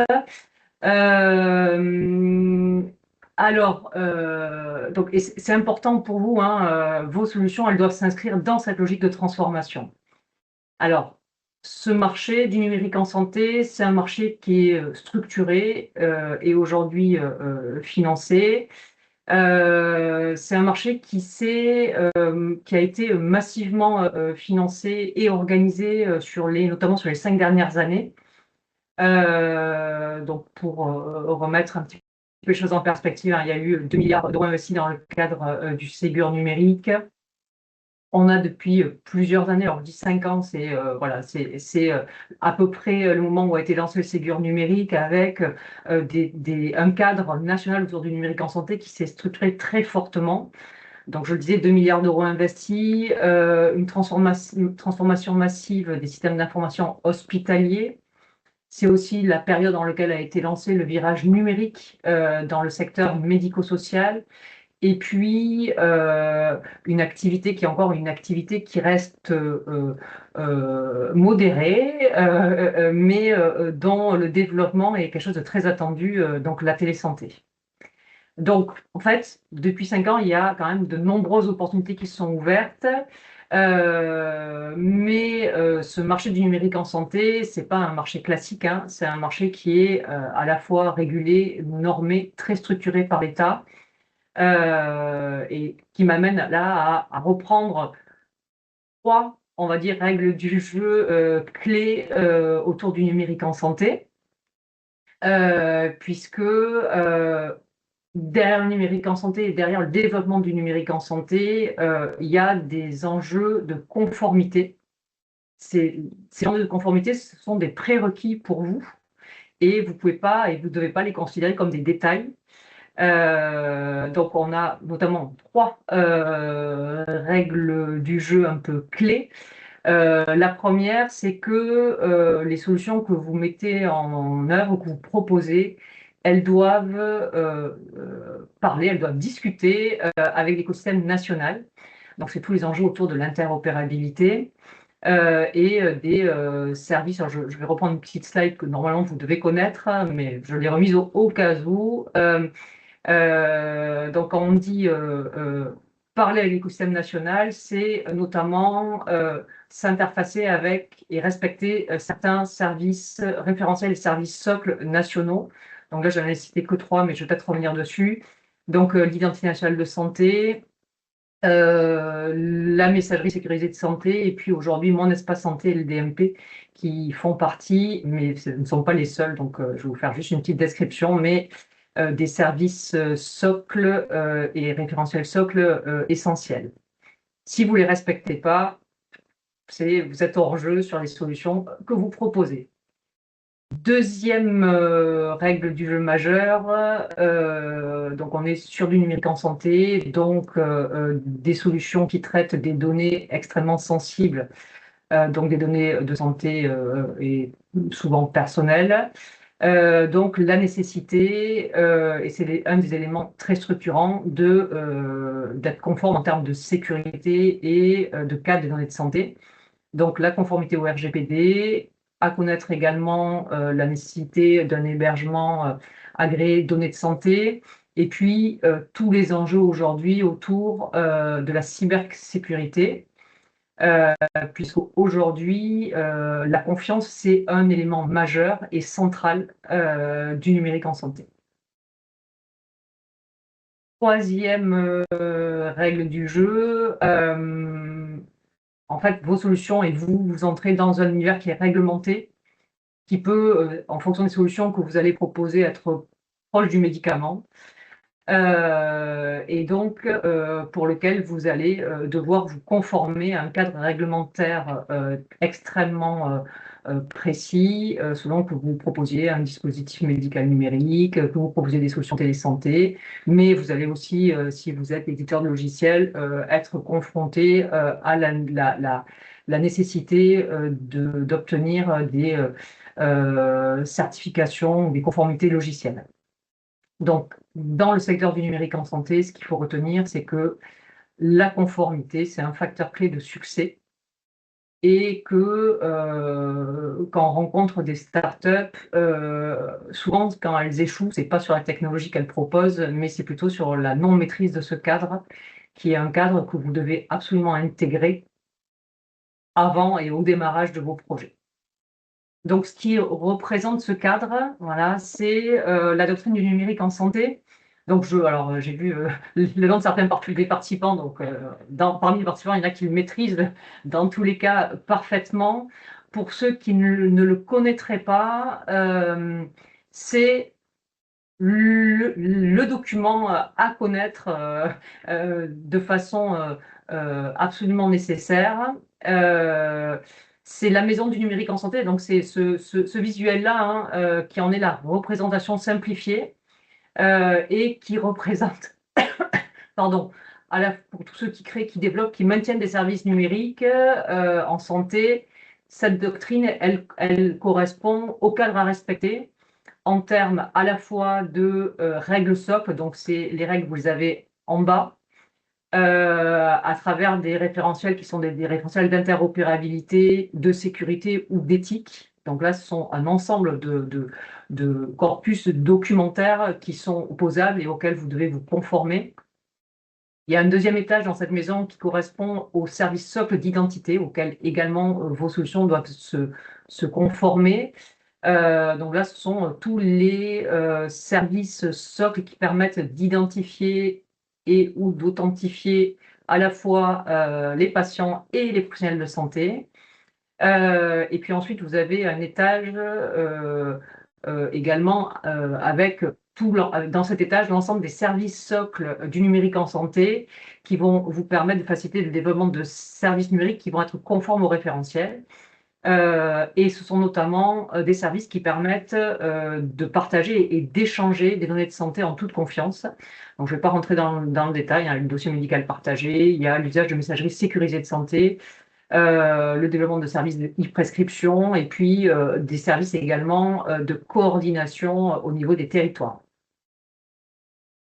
Donc, c'est important pour vous, hein, vos solutions, elles doivent s'inscrire dans cette logique de transformation. Alors, ce marché du numérique en santé, c'est un marché qui est structuré et aujourd'hui financé. C'est un marché qui a été massivement financé et organisé notamment sur les 5 dernières années. Donc, pour remettre un petit peu les choses en perspective, hein, il y a eu 2 milliards d'euros investis dans le cadre du Ségur numérique. On a depuis plusieurs années, alors je dis 5 ans, c'est voilà, c'est à peu près le moment où a été lancé le Ségur numérique avec un cadre national autour du numérique en santé qui s'est structuré très fortement. Donc, je le disais, 2 milliards d'euros investis, une transformation massive des systèmes d'information hospitaliers. C'est aussi la période dans laquelle a été lancé le virage numérique dans le secteur médico-social. Et puis, une activité qui est encore une activité qui reste modérée, mais dont le développement est quelque chose de très attendu, donc la télésanté. Donc, en fait, depuis 5 ans, il y a quand même de nombreuses opportunités qui sont ouvertes. Mais ce marché du numérique en santé, c'est pas un marché classique, hein, c'est un marché qui est à la fois régulé, normé, très structuré par l'État, et qui m'amène là à reprendre 3, on va dire, règles du jeu clés autour du numérique en santé, puisque derrière le numérique en santé et derrière le développement du numérique en santé, il y a des enjeux de conformité. Ces enjeux de conformité, ce sont des prérequis pour vous et vous pouvez pas et vous ne devez pas les considérer comme des détails. Donc on a notamment 3 règles du jeu un peu clés. La première, c'est que les solutions que vous mettez en œuvre, que vous proposez, elles doivent parler, elles doivent discuter avec l'écosystème national. Donc, c'est tous les enjeux autour de l'interopérabilité et des services. Alors, je vais reprendre une petite slide que normalement vous devez connaître, hein, mais je l'ai remise au cas où. Donc, quand on dit parler avec l'écosystème national, c'est notamment s'interfacer avec et respecter certains services référentiels et services socles nationaux. Donc là, je n'en ai cité que 3, mais je vais peut-être revenir dessus. Donc, l'identité nationale de santé, la messagerie sécurisée de santé, et puis aujourd'hui, mon espace santé et le DMP qui font partie, mais ce ne sont pas les seuls. Donc, je vais vous faire juste une petite description, mais des services socles et référentiels socles essentiels. Si vous ne les respectez pas, vous êtes hors jeu sur les solutions que vous proposez. Deuxième règle du jeu majeur, donc on est sur du numérique en santé, donc des solutions qui traitent des données extrêmement sensibles, donc des données de santé et souvent personnelles. Donc la nécessité, et c'est un des éléments très structurants, d'être conforme en termes de sécurité et de cadre des données de santé. Donc la conformité au RGPD, à connaître également la nécessité d'un hébergement agréé données de santé, et puis tous les enjeux aujourd'hui autour de la cybersécurité, puisqu'aujourd'hui, la confiance, c'est un élément majeur et central du numérique en santé. Troisième règle du jeu, en fait, vos solutions et vous entrez dans un univers qui est réglementé, qui peut, en fonction des solutions que vous allez proposer, être proche du médicament, et donc pour lequel vous allez devoir vous conformer à un cadre réglementaire extrêmement précis, selon que vous proposiez un dispositif médical numérique, que vous proposiez des solutions télésanté, mais vous allez aussi, si vous êtes éditeur de logiciels, être confronté à la nécessité d'obtenir des certifications ou des conformités logicielles. Donc, dans le secteur du numérique en santé, ce qu'il faut retenir, c'est que la conformité, c'est un facteur clé de succès et que quand on rencontre des startups, souvent quand elles échouent, c'est pas sur la technologie qu'elles proposent, mais c'est plutôt sur la non-maîtrise de ce cadre, qui est un cadre que vous devez absolument intégrer avant et au démarrage de vos projets. Donc, ce qui représente ce cadre, voilà, c'est la doctrine du numérique en santé. Donc, j'ai vu le nom de certains des participants. Donc, parmi les participants, il y en a qui le maîtrisent dans tous les cas parfaitement. Pour ceux qui ne le connaîtraient pas, c'est le document à connaître de façon absolument nécessaire. C'est la maison du numérique en santé, donc c'est ce visuel-là hein, qui en est la représentation simplifiée et qui représente, pardon, pour tous ceux qui créent, qui développent, qui maintiennent des services numériques en santé. Cette doctrine, elle correspond au cadre à respecter en termes à la fois de règles socles, donc c'est les règles, vous les avez en bas, à travers des référentiels qui sont des référentiels d'interopérabilité, de sécurité ou d'éthique. Donc là, ce sont un ensemble de corpus documentaires qui sont opposables et auxquels vous devez vous conformer. Il y a un deuxième étage dans cette maison qui correspond au service socle d'identité, auquel également vos solutions doivent se conformer. Donc là, ce sont tous les services socles qui permettent d'identifier et ou d'authentifier à la fois les patients et les professionnels de santé. Et puis ensuite, vous avez un étage également avec dans cet étage l'ensemble des services socles du numérique en santé qui vont vous permettre de faciliter le développement de services numériques qui vont être conformes au référentiel. Et ce sont notamment des services qui permettent de partager et d'échanger des données de santé en toute confiance. Donc, je ne vais pas rentrer dans le détail, hein, le dossier médical partagé, il y a l'usage de messagerie sécurisée de santé, le développement de services de e-prescription et puis des services également de coordination au niveau des territoires.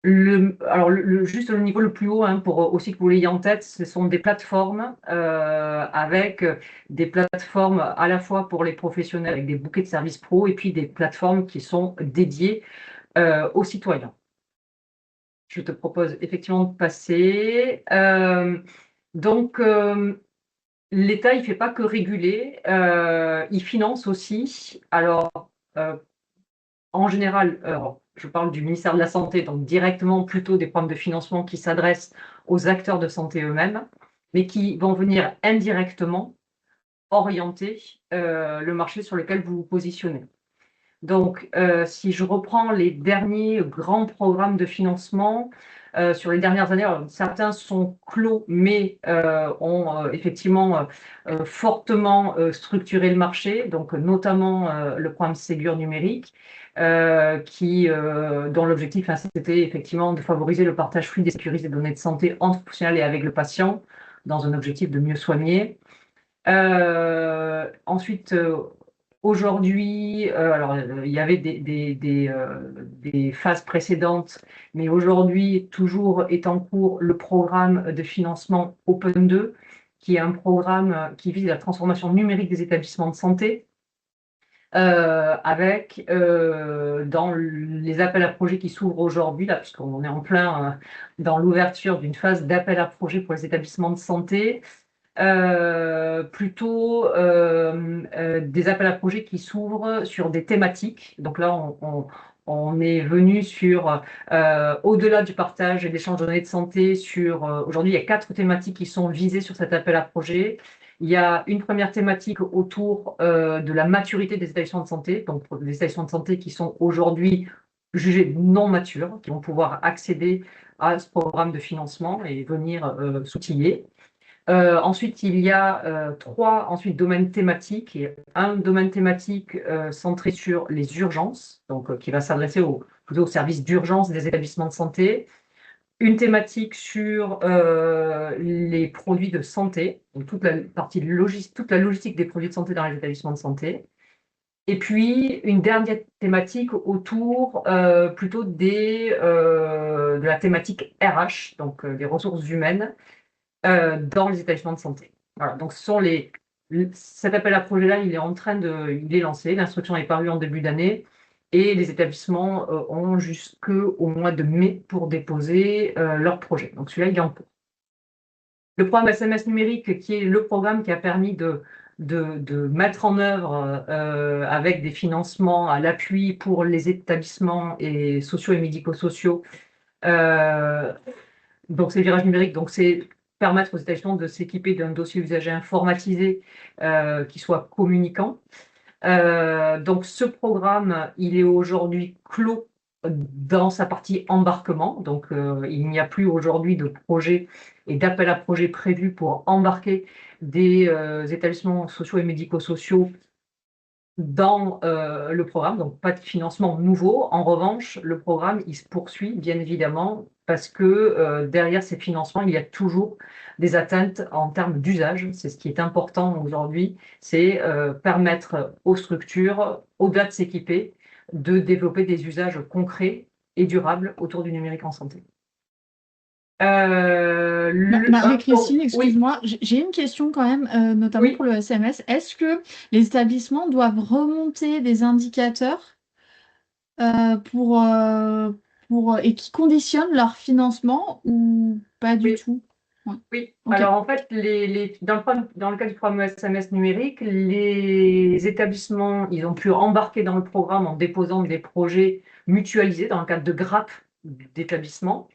Juste le niveau le plus haut, hein, pour aussi que vous l'ayez en tête, ce sont des plateformes avec des plateformes à la fois pour les professionnels avec des bouquets de services pro et puis des plateformes qui sont dédiées aux citoyens. Je te propose effectivement de passer. Donc, l'État, il ne fait pas que réguler, il finance aussi. Alors, en général, je parle du ministère de la Santé, donc directement plutôt des programmes de financement qui s'adressent aux acteurs de santé eux-mêmes, mais qui vont venir indirectement orienter le marché sur lequel vous vous positionnez. Donc, si je reprends les derniers grands programmes de financement sur les dernières années, alors, certains sont clos, mais ont effectivement fortement structuré le marché, donc notamment le programme Ségur numérique, dont l'objectif, hein, c'était effectivement de favoriser le partage fluide et sécurisé des données de santé entre professionnels et avec le patient, dans un objectif de mieux soigner. Ensuite, aujourd'hui, alors il y avait des phases précédentes, mais aujourd'hui, toujours est en cours le programme de financement Open 2, qui est un programme qui vise la transformation numérique des établissements de santé, avec dans les appels à projets qui s'ouvrent aujourd'hui, là, puisqu'on est en plein dans l'ouverture d'une phase d'appel à projets pour les établissements de santé, plutôt des appels à projets qui s'ouvrent sur des thématiques. Donc là, on est venu sur, au-delà du partage et de l'échange de données de santé, aujourd'hui, il y a 4 thématiques qui sont visées sur cet appel à projet. Il y a une première thématique autour de la maturité des établissements de santé, donc des établissements de santé qui sont aujourd'hui jugés non matures, qui vont pouvoir accéder à ce programme de financement et venir s'outiller. Ensuite, il y a 3 domaines thématiques, et un domaine thématique centré sur les urgences, donc qui va s'adresser plutôt aux services d'urgence des établissements de santé, une thématique sur les produits de santé, donc toute la partie toute la logistique des produits de santé dans les établissements de santé, et puis une dernière thématique autour plutôt de la thématique RH, donc des ressources humaines, dans les établissements de santé. Voilà, donc cet appel à projet-là, il est lancé, l'instruction est parue en début d'année, et les établissements ont jusqu'au mois de mai pour déposer leur projet. Donc celui-là, il est en cours. Le programme SMS numérique, qui est le programme qui a permis de mettre en œuvre avec des financements à l'appui pour les établissements sociaux et médico-sociaux. Donc c'est le virage numérique, donc c'est permettre aux établissements de s'équiper d'un dossier usager informatisé qui soit communicant. Donc ce programme, il est aujourd'hui clos dans sa partie embarquement. Donc il n'y a plus aujourd'hui de projet et d'appel à projet prévu pour embarquer des établissements sociaux et médico-sociaux dans le programme, donc pas de financement nouveau. En revanche, le programme, il se poursuit, bien évidemment, parce que derrière ces financements, il y a toujours des atteintes en termes d'usage. C'est ce qui est important aujourd'hui, c'est permettre aux structures, au-delà de s'équiper, de développer des usages concrets et durables autour du numérique en santé. Marie-Christine, Oui, excuse-moi, j'ai une question quand même, notamment oui. pour le SMS. Est-ce que les établissements doivent remonter des indicateurs euh, pour, euh, et qui conditionnent leur financement ou pas du Oui. tout? Ouais. Oui, Ok. alors en fait, dans le cas du programme SMS numérique, les établissements, ils ont pu embarquer dans le programme en déposant des projets mutualisés dans le cadre de grappes d'établissements.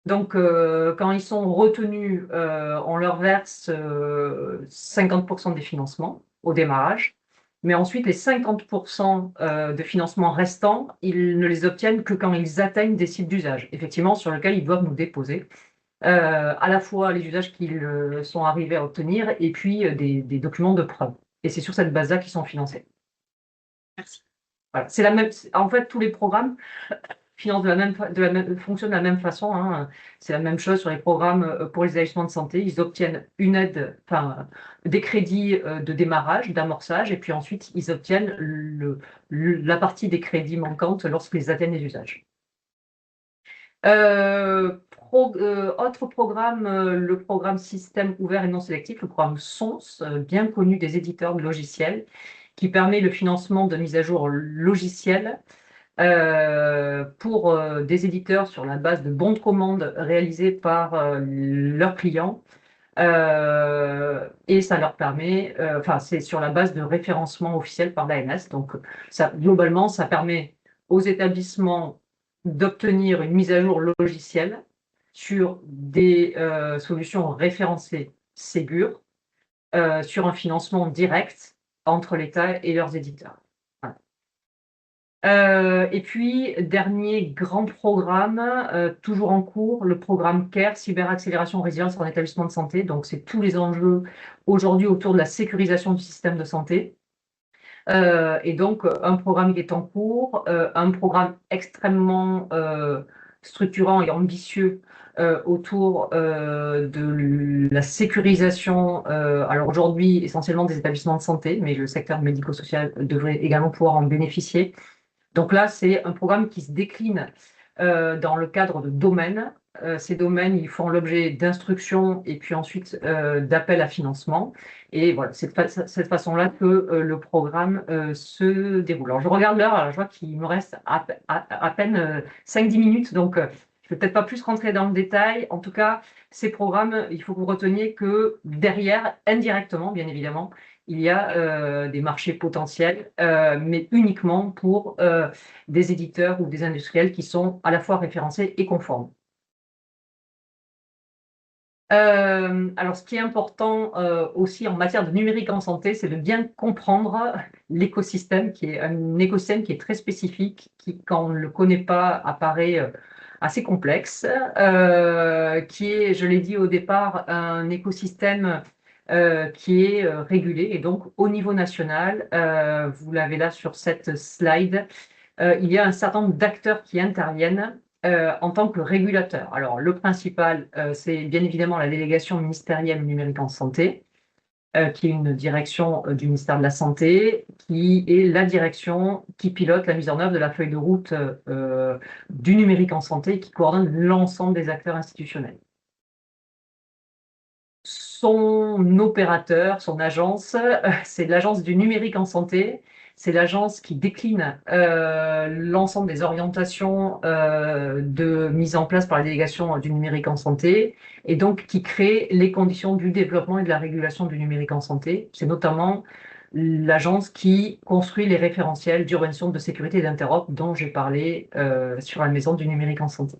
Donc, quand ils sont retenus, on leur verse 50% des financements au démarrage. Mais ensuite, les 50% de financement restants, ils ne les obtiennent que quand ils atteignent des cibles d'usage, effectivement, sur lesquels ils doivent nous déposer à la fois les usages qu'ils sont arrivés à obtenir et puis des documents de preuve. Et c'est sur cette base-là qu'ils sont financés. Merci. Voilà. En fait, tous les programmes financent fonctionnent de la même façon, hein. C'est la même chose sur les programmes pour les établissements de santé. Ils obtiennent une aide, enfin, des crédits de démarrage, d'amorçage, et puis ensuite, ils obtiennent la partie des crédits manquantes lorsqu'ils atteignent les usages. Autre programme, le programme Système ouvert et non sélectif, le programme SONS, bien connu des éditeurs de logiciels, qui permet le financement de mise à jour logicielle pour des éditeurs sur la base de bons de commande réalisés par leurs clients. Et ça leur permet, enfin, c'est sur la base de référencement officiel par l'ANS. Donc, globalement, ça permet aux établissements d'obtenir une mise à jour logicielle sur des solutions référencées Ségur, sur un financement direct entre l'État et leurs éditeurs. Voilà. Et puis, dernier grand programme, toujours en cours, le programme CARE, Cyberaccélération Résilience en établissement de santé. Donc, c'est tous les enjeux aujourd'hui autour de la sécurisation du système de santé. Et donc, un programme qui est en cours, un programme extrêmement structurant et ambitieux autour de la sécurisation, alors aujourd'hui essentiellement des établissements de santé, mais le secteur médico-social devrait également pouvoir en bénéficier. Donc là, c'est un programme qui se décline dans le cadre de domaines. Ces domaines, ils font l'objet d'instructions et puis ensuite d'appels à financement. Et voilà, c'est de cette façon-là que le programme se déroule. Alors, je regarde l'heure, alors je vois qu'il me reste à peine 5-10 minutes, donc je ne vais peut-être pas plus rentrer dans le détail. En tout cas, ces programmes, il faut que vous reteniez que derrière, indirectement, bien évidemment, il y a des marchés potentiels, mais uniquement pour des éditeurs ou des industriels qui sont à la fois référencés et conformes. Alors, ce qui est important aussi en matière de numérique en santé, c'est de bien comprendre l'écosystème, qui est un écosystème qui est très spécifique, qui, quand on ne le connaît pas, apparaît assez complexe, qui est, je l'ai dit au départ, un écosystème qui est régulé. Et donc, au niveau national, vous l'avez là sur cette slide, il y a un certain nombre d'acteurs qui interviennent en tant que régulateur. Alors, le principal, c'est bien évidemment la délégation ministérielle numérique en santé, qui est une direction du ministère de la Santé, qui est la direction qui pilote la mise en œuvre de la feuille de route du numérique en santé et qui coordonne l'ensemble des acteurs institutionnels. Son opérateur, son agence, c'est l'agence du numérique en santé. C'est l'agence qui décline l'ensemble des orientations de mise en place par la délégation du numérique en santé et donc qui crée les conditions du développement et de la régulation du numérique en santé. C'est notamment l'agence qui construit les référentiels d'urbanisation de sécurité et d'interop dont j'ai parlé sur la maison du numérique en santé.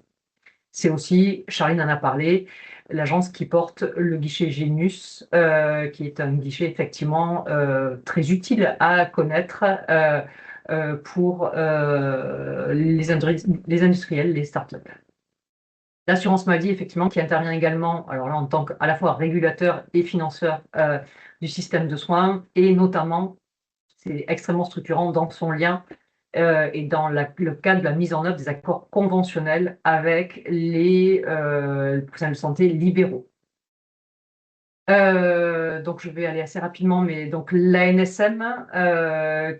C'est aussi, Charline en a parlé, l'agence qui porte le guichet Genius, qui est un guichet effectivement très utile à connaître pour les industriels, les startups. L'assurance maladie, effectivement, qui intervient également, alors là, en tant qu'à la fois régulateur et financeur du système de soins, et notamment, c'est extrêmement structurant dans son lien et dans le cadre de la mise en œuvre des accords conventionnels avec les professionnels de santé libéraux. Donc, je vais aller assez rapidement, mais donc l'ANSM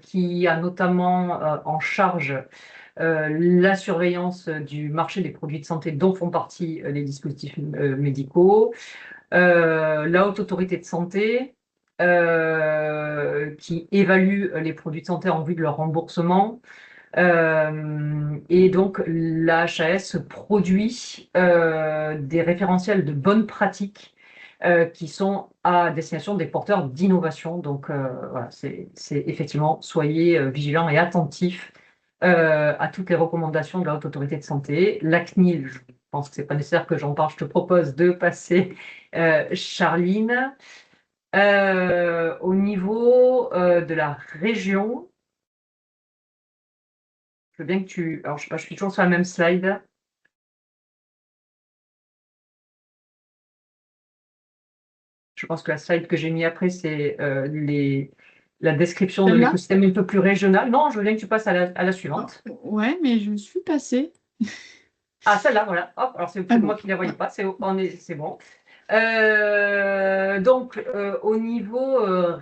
qui a notamment en charge la surveillance du marché des produits de santé dont font partie les dispositifs médicaux, la Haute Autorité de Santé qui évalue les produits de santé en vue de leur remboursement. Et donc, la HAS produit des référentiels de bonnes pratiques qui sont à destination des porteurs d'innovation. Donc, voilà, c'est effectivement, soyez vigilants et attentifs à toutes les recommandations de la Haute Autorité de Santé. La CNIL, je pense que ce n'est pas nécessaire que j'en parle, je te propose de passer Charline. Au niveau de la région, je veux bien que tu... Alors, je sais pas, je suis toujours sur la même slide. Je pense que la slide que j'ai mis après, c'est la description de Celle-là? l'écosystème un peu plus régional. Non, je veux bien que tu passes à la suivante. Ouais, mais je suis passée. Ah, celle-là, voilà. Hop, alors c'est Ah moi bon. qui ne la voyais pas, c'est bon. Donc, au niveau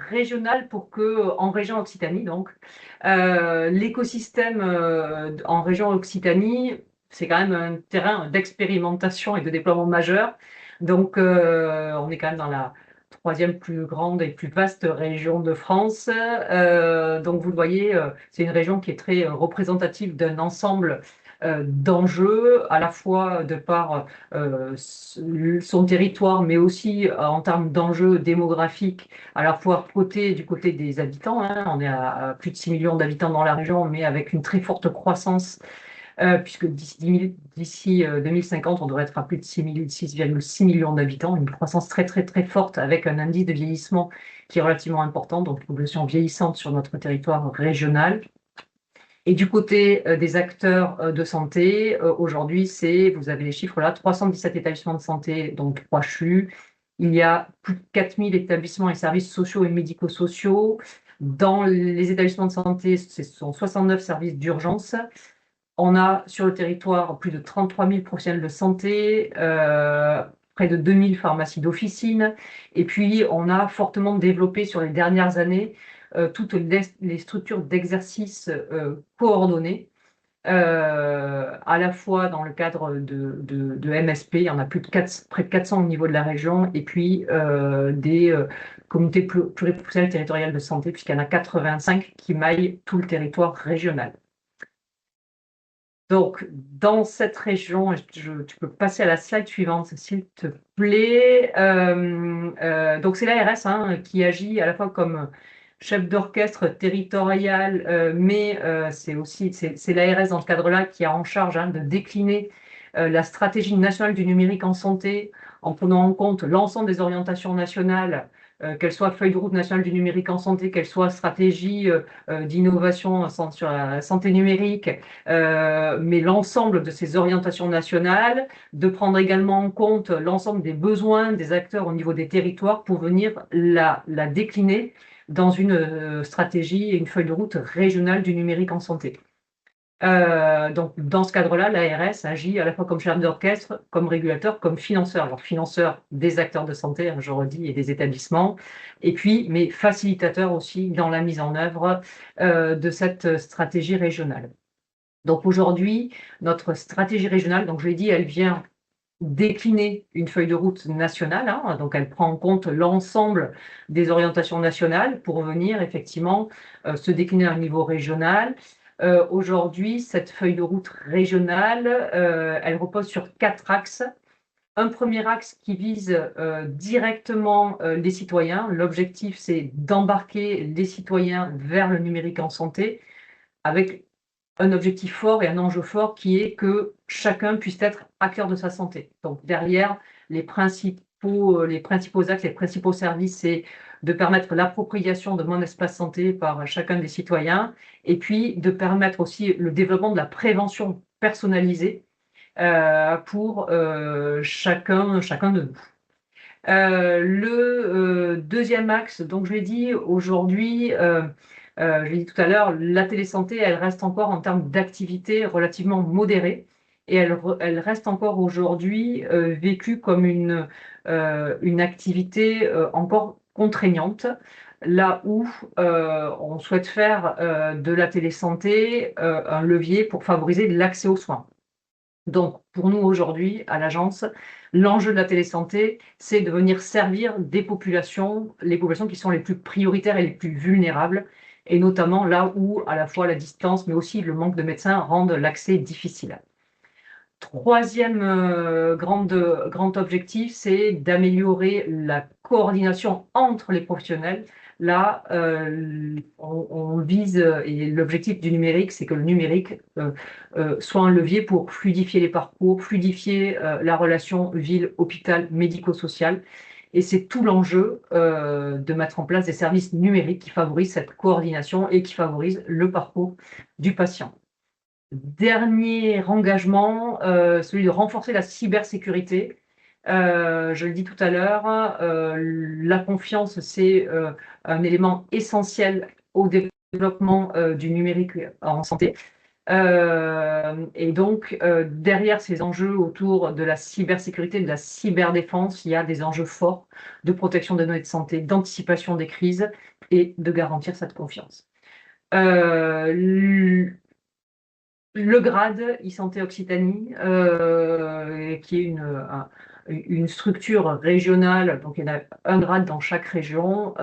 régional, en région Occitanie, donc, l'écosystème en région Occitanie, c'est quand même un terrain d'expérimentation et de déploiement majeur. Donc, on est quand même dans la troisième plus grande et plus vaste région de France. Donc, vous le voyez, c'est une région qui est très représentative d'un ensemble d'enjeux, à la fois de par son territoire, mais aussi en termes d'enjeux démographiques, à la fois du côté des habitants. Hein, on est à plus de 6 millions d'habitants dans la région, mais avec une très forte croissance, puisque d'ici 2050, on devrait être à plus de 6,6 millions d'habitants, une croissance très, très, très forte, avec un indice de vieillissement qui est relativement important, donc une population vieillissante sur notre territoire régional. Et du côté des acteurs de santé, aujourd'hui, vous avez les chiffres là, 317 établissements de santé, donc 3 CHU. Il y a plus de 4000 établissements et services sociaux et médico-sociaux. Dans les établissements de santé, ce sont 69 services d'urgence. On a sur le territoire plus de 33 000 professionnels de santé, près de 2000 pharmacies d'officine. Et puis, on a fortement développé sur les dernières années toutes les structures d'exercice coordonnées, à la fois dans le cadre de MSP, il y en a près de 400 au niveau de la région, et puis des communautés pluriprofessionnelles territoriales de santé, puisqu'il y en a 85 qui maillent tout le territoire régional. Donc, dans cette région, tu peux passer à la slide suivante, s'il te plaît. Donc, c'est l'ARS hein, qui agit à la fois comme chef d'orchestre territorial, mais c'est l'ARS dans ce cadre-là qui a en charge hein, de décliner la stratégie nationale du numérique en santé en prenant en compte l'ensemble des orientations nationales, qu'elles soient feuille de route nationale du numérique en santé, qu'elles soient stratégie d'innovation sur la santé numérique, mais l'ensemble de ces orientations nationales, de prendre également en compte l'ensemble des besoins des acteurs au niveau des territoires pour venir la décliner dans une stratégie et une feuille de route régionale du numérique en santé. Donc, dans ce cadre-là, l'ARS agit à la fois comme chef d'orchestre, comme régulateur, comme financeur. Alors, financeur des acteurs de santé, je redis, et des établissements, et puis, mais facilitateur aussi dans la mise en œuvre de cette stratégie régionale. Donc, aujourd'hui, notre stratégie régionale, donc je l'ai dit, elle vient décliner une feuille de route nationale, hein, donc elle prend en compte l'ensemble des orientations nationales pour venir effectivement se décliner à un niveau régional. Aujourd'hui, cette feuille de route régionale, elle repose sur 4 axes. Un premier axe qui vise directement les citoyens. L'objectif, c'est d'embarquer les citoyens vers le numérique en santé avec un objectif fort et un enjeu fort qui est que chacun puisse être acteur de sa santé. Donc derrière, les principaux axes, les principaux services, c'est de permettre l'appropriation de mon espace santé par chacun des citoyens et puis de permettre aussi le développement de la prévention personnalisée pour chacun de nous. Le deuxième axe, donc je l'ai dit aujourd'hui, je l'ai dit tout à l'heure, la télésanté, elle reste encore en termes d'activité relativement modérée et elle reste encore aujourd'hui vécue comme une activité encore contraignante. là où on souhaite faire de la télésanté un levier pour favoriser l'accès aux soins. Donc, pour nous aujourd'hui, à l'agence, l'enjeu de la télésanté, c'est de venir servir les populations qui sont les plus prioritaires et les plus vulnérables, et notamment là où à la fois la distance, mais aussi le manque de médecins rendent l'accès difficile. Troisième grand objectif, c'est d'améliorer la coordination entre les professionnels. Là, on vise, et l'objectif du numérique, c'est que le numérique soit un levier pour fluidifier les parcours, fluidifier la relation ville-hôpital médico-social. Et c'est tout l'enjeu de mettre en place des services numériques qui favorisent cette coordination et qui favorisent le parcours du patient. Dernier engagement, celui de renforcer la cybersécurité. Je le dis tout à l'heure, la confiance, c'est un élément essentiel au développement du numérique en santé. Et donc, derrière ces enjeux autour de la cybersécurité, de la cyberdéfense, il y a des enjeux forts de protection des données de santé, d'anticipation des crises et de garantir cette confiance. Le GRAD, e-Santé Occitanie, qui est une structure régionale, donc il y en a un grade dans chaque région,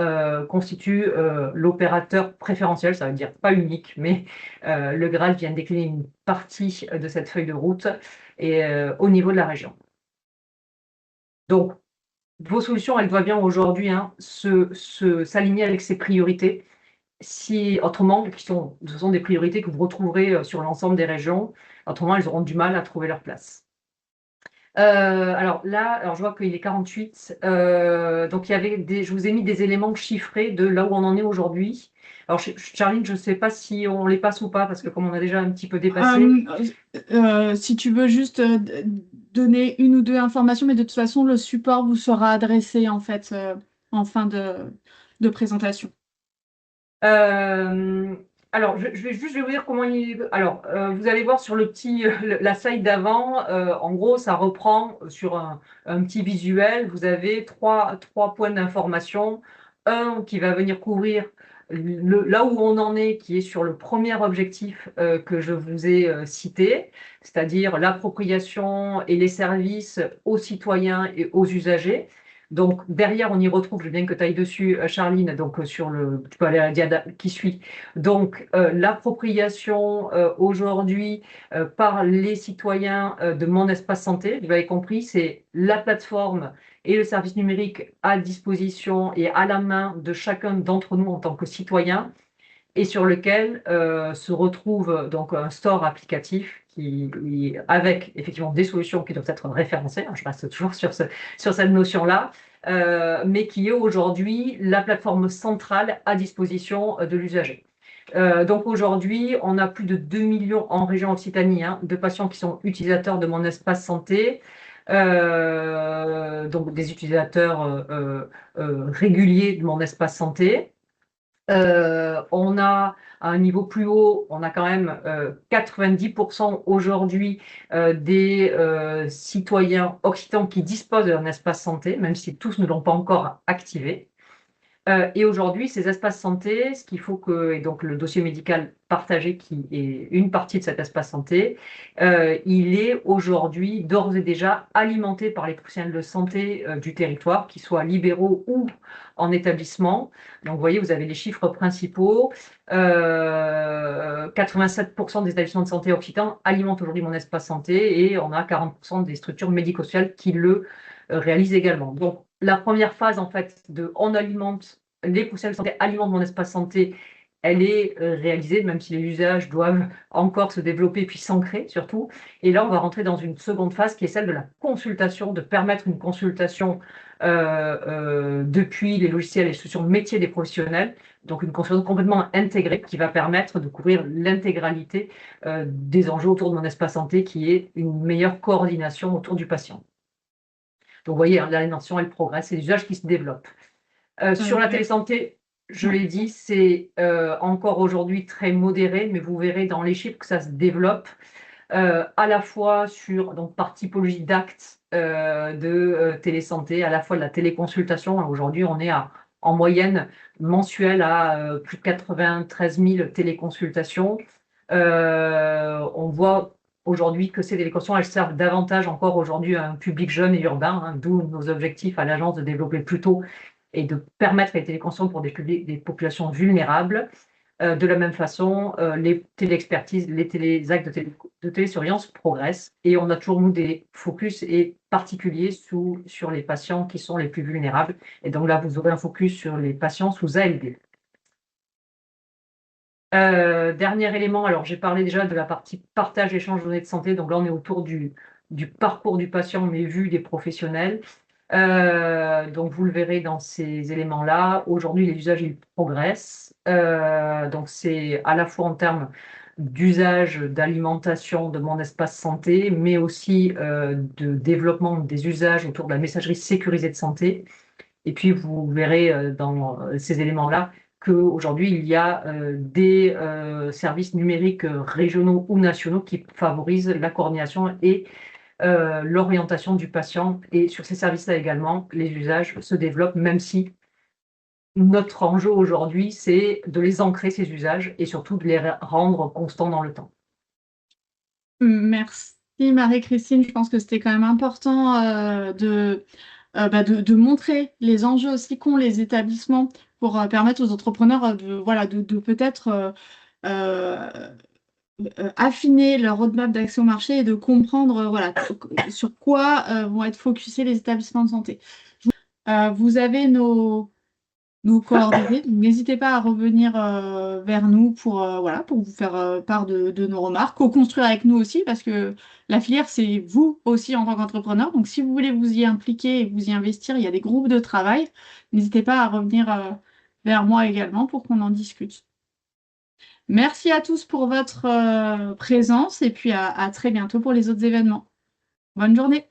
constitue l'opérateur préférentiel, ça veut dire pas unique, mais le GRAD vient décliner une partie de cette feuille de route et, au niveau de la région. Donc, vos solutions, elles doivent bien aujourd'hui s'aligner avec ces priorités. Si autrement, ce sont des priorités que vous retrouverez sur l'ensemble des régions, autrement elles auront du mal à trouver leur place. Alors je vois qu'il est 48, donc je vous ai mis des éléments chiffrés de là où on en est aujourd'hui. Alors Charline, je ne sais pas si on les passe ou pas, parce que comme on a déjà un petit peu dépassé. Si tu veux juste donner une ou deux informations, mais de toute façon, le support vous sera adressé en fait en fin de présentation. Alors, je vais vous dire comment il. Alors, vous allez voir sur la slide d'avant, en gros, ça reprend sur un petit visuel. Vous avez trois points d'information. Un qui va venir couvrir là où on en est, qui est sur le premier objectif que je vous ai cité, c'est-à-dire l'appropriation et les services aux citoyens et aux usagers. Donc, derrière, on y retrouve, je veux bien que tu ailles dessus, Charline, donc tu peux aller à la diagramme qui suit. Donc, l'appropriation aujourd'hui par les citoyens de Mon Espace Santé, vous l'avez compris, c'est la plateforme et le service numérique à disposition et à la main de chacun d'entre nous en tant que citoyen, et sur lequel se retrouve donc un store applicatif avec effectivement des solutions qui doivent être référencées, je reste toujours sur cette notion-là, mais qui est aujourd'hui la plateforme centrale à disposition de l'usager. Donc aujourd'hui, on a plus de 2 millions en région Occitanie de patients qui sont utilisateurs de Mon Espace Santé, donc des utilisateurs réguliers de Mon Espace Santé. On a à un niveau plus haut, on a quand même 90% aujourd'hui des citoyens occitans qui disposent d'un espace santé, même si tous ne l'ont pas encore activé. Et aujourd'hui, ces espaces santé, ce qu'il faut et donc le dossier médical partagé qui est une partie de cet espace santé, il est aujourd'hui d'ores et déjà alimenté par les professionnels de santé du territoire, qu'ils soient libéraux ou en établissement. Donc vous voyez, vous avez les chiffres principaux. 87% des établissements de santé occitans alimentent aujourd'hui Mon Espace Santé, et on a 40% des structures médico-sociales qui le réalisent également. Donc la première phase, en fait, on alimente, les professionnels de santé alimentent Mon Espace Santé, elle est réalisée, même si les usages doivent encore se développer puis s'ancrer surtout. Et là, on va rentrer dans une seconde phase qui est celle de la consultation, de permettre une consultation depuis les logiciels et les solutions de métier des professionnels. Donc une consultation complètement intégrée qui va permettre de couvrir l'intégralité des enjeux autour de Mon Espace Santé, qui est une meilleure coordination autour du patient. Donc, vous voyez, la dimension, elle progresse, c'est l'usage qui se développe. Sur la télésanté, je l'ai dit, c'est encore aujourd'hui très modéré, mais vous verrez dans les chiffres que ça se développe, à la fois par typologie d'actes de télésanté, à la fois de la téléconsultation. Aujourd'hui, on est à en moyenne mensuelle à plus de 93 000 téléconsultations. On voit aujourd'hui que ces téléconsultations, elles servent davantage encore aujourd'hui à un public jeune et urbain, hein, d'où nos objectifs à l'agence de développer plus tôt et de permettre les téléconsultations pour des populations vulnérables. De la même façon, les téléexpertises, les actes de télésurveillance progressent et on a toujours, nous, des focus et particuliers sur les patients qui sont les plus vulnérables. Et donc là, vous aurez un focus sur les patients sous ALD. Dernier élément, alors j'ai parlé déjà de la partie partage, échange de données de santé. Donc là, on est autour du parcours du patient, mais vu des professionnels. Donc vous le verrez dans ces éléments-là. Aujourd'hui, les usages, ils progressent. Donc c'est à la fois en termes d'usage, d'alimentation de mon espace santé, mais aussi de développement des usages autour de la messagerie sécurisée de santé. Et puis vous verrez dans ces éléments-là qu'aujourd'hui, il y a des services numériques régionaux ou nationaux qui favorisent la coordination et l'orientation du patient. Et sur ces services-là également, les usages se développent, même si notre enjeu aujourd'hui, c'est de les ancrer, ces usages, et surtout de les rendre constants dans le temps. Merci Marie-Christine. Je pense que c'était quand même important de montrer les enjeux aussi qu'ont les établissements pour permettre aux entrepreneurs de peut-être affiner leur roadmap d'accès au marché et de comprendre sur quoi vont être focusés les établissements de santé. Vous avez nos coordonnées. N'hésitez pas à revenir vers nous pour vous faire part de nos remarques, co-construire avec nous aussi, parce que la filière, c'est vous aussi en tant qu'entrepreneur. Donc, si vous voulez vous y impliquer et vous y investir, il y a des groupes de travail. N'hésitez pas à revenir vers moi également pour qu'on en discute. Merci à tous pour votre présence et puis à très bientôt pour les autres événements. Bonne journée.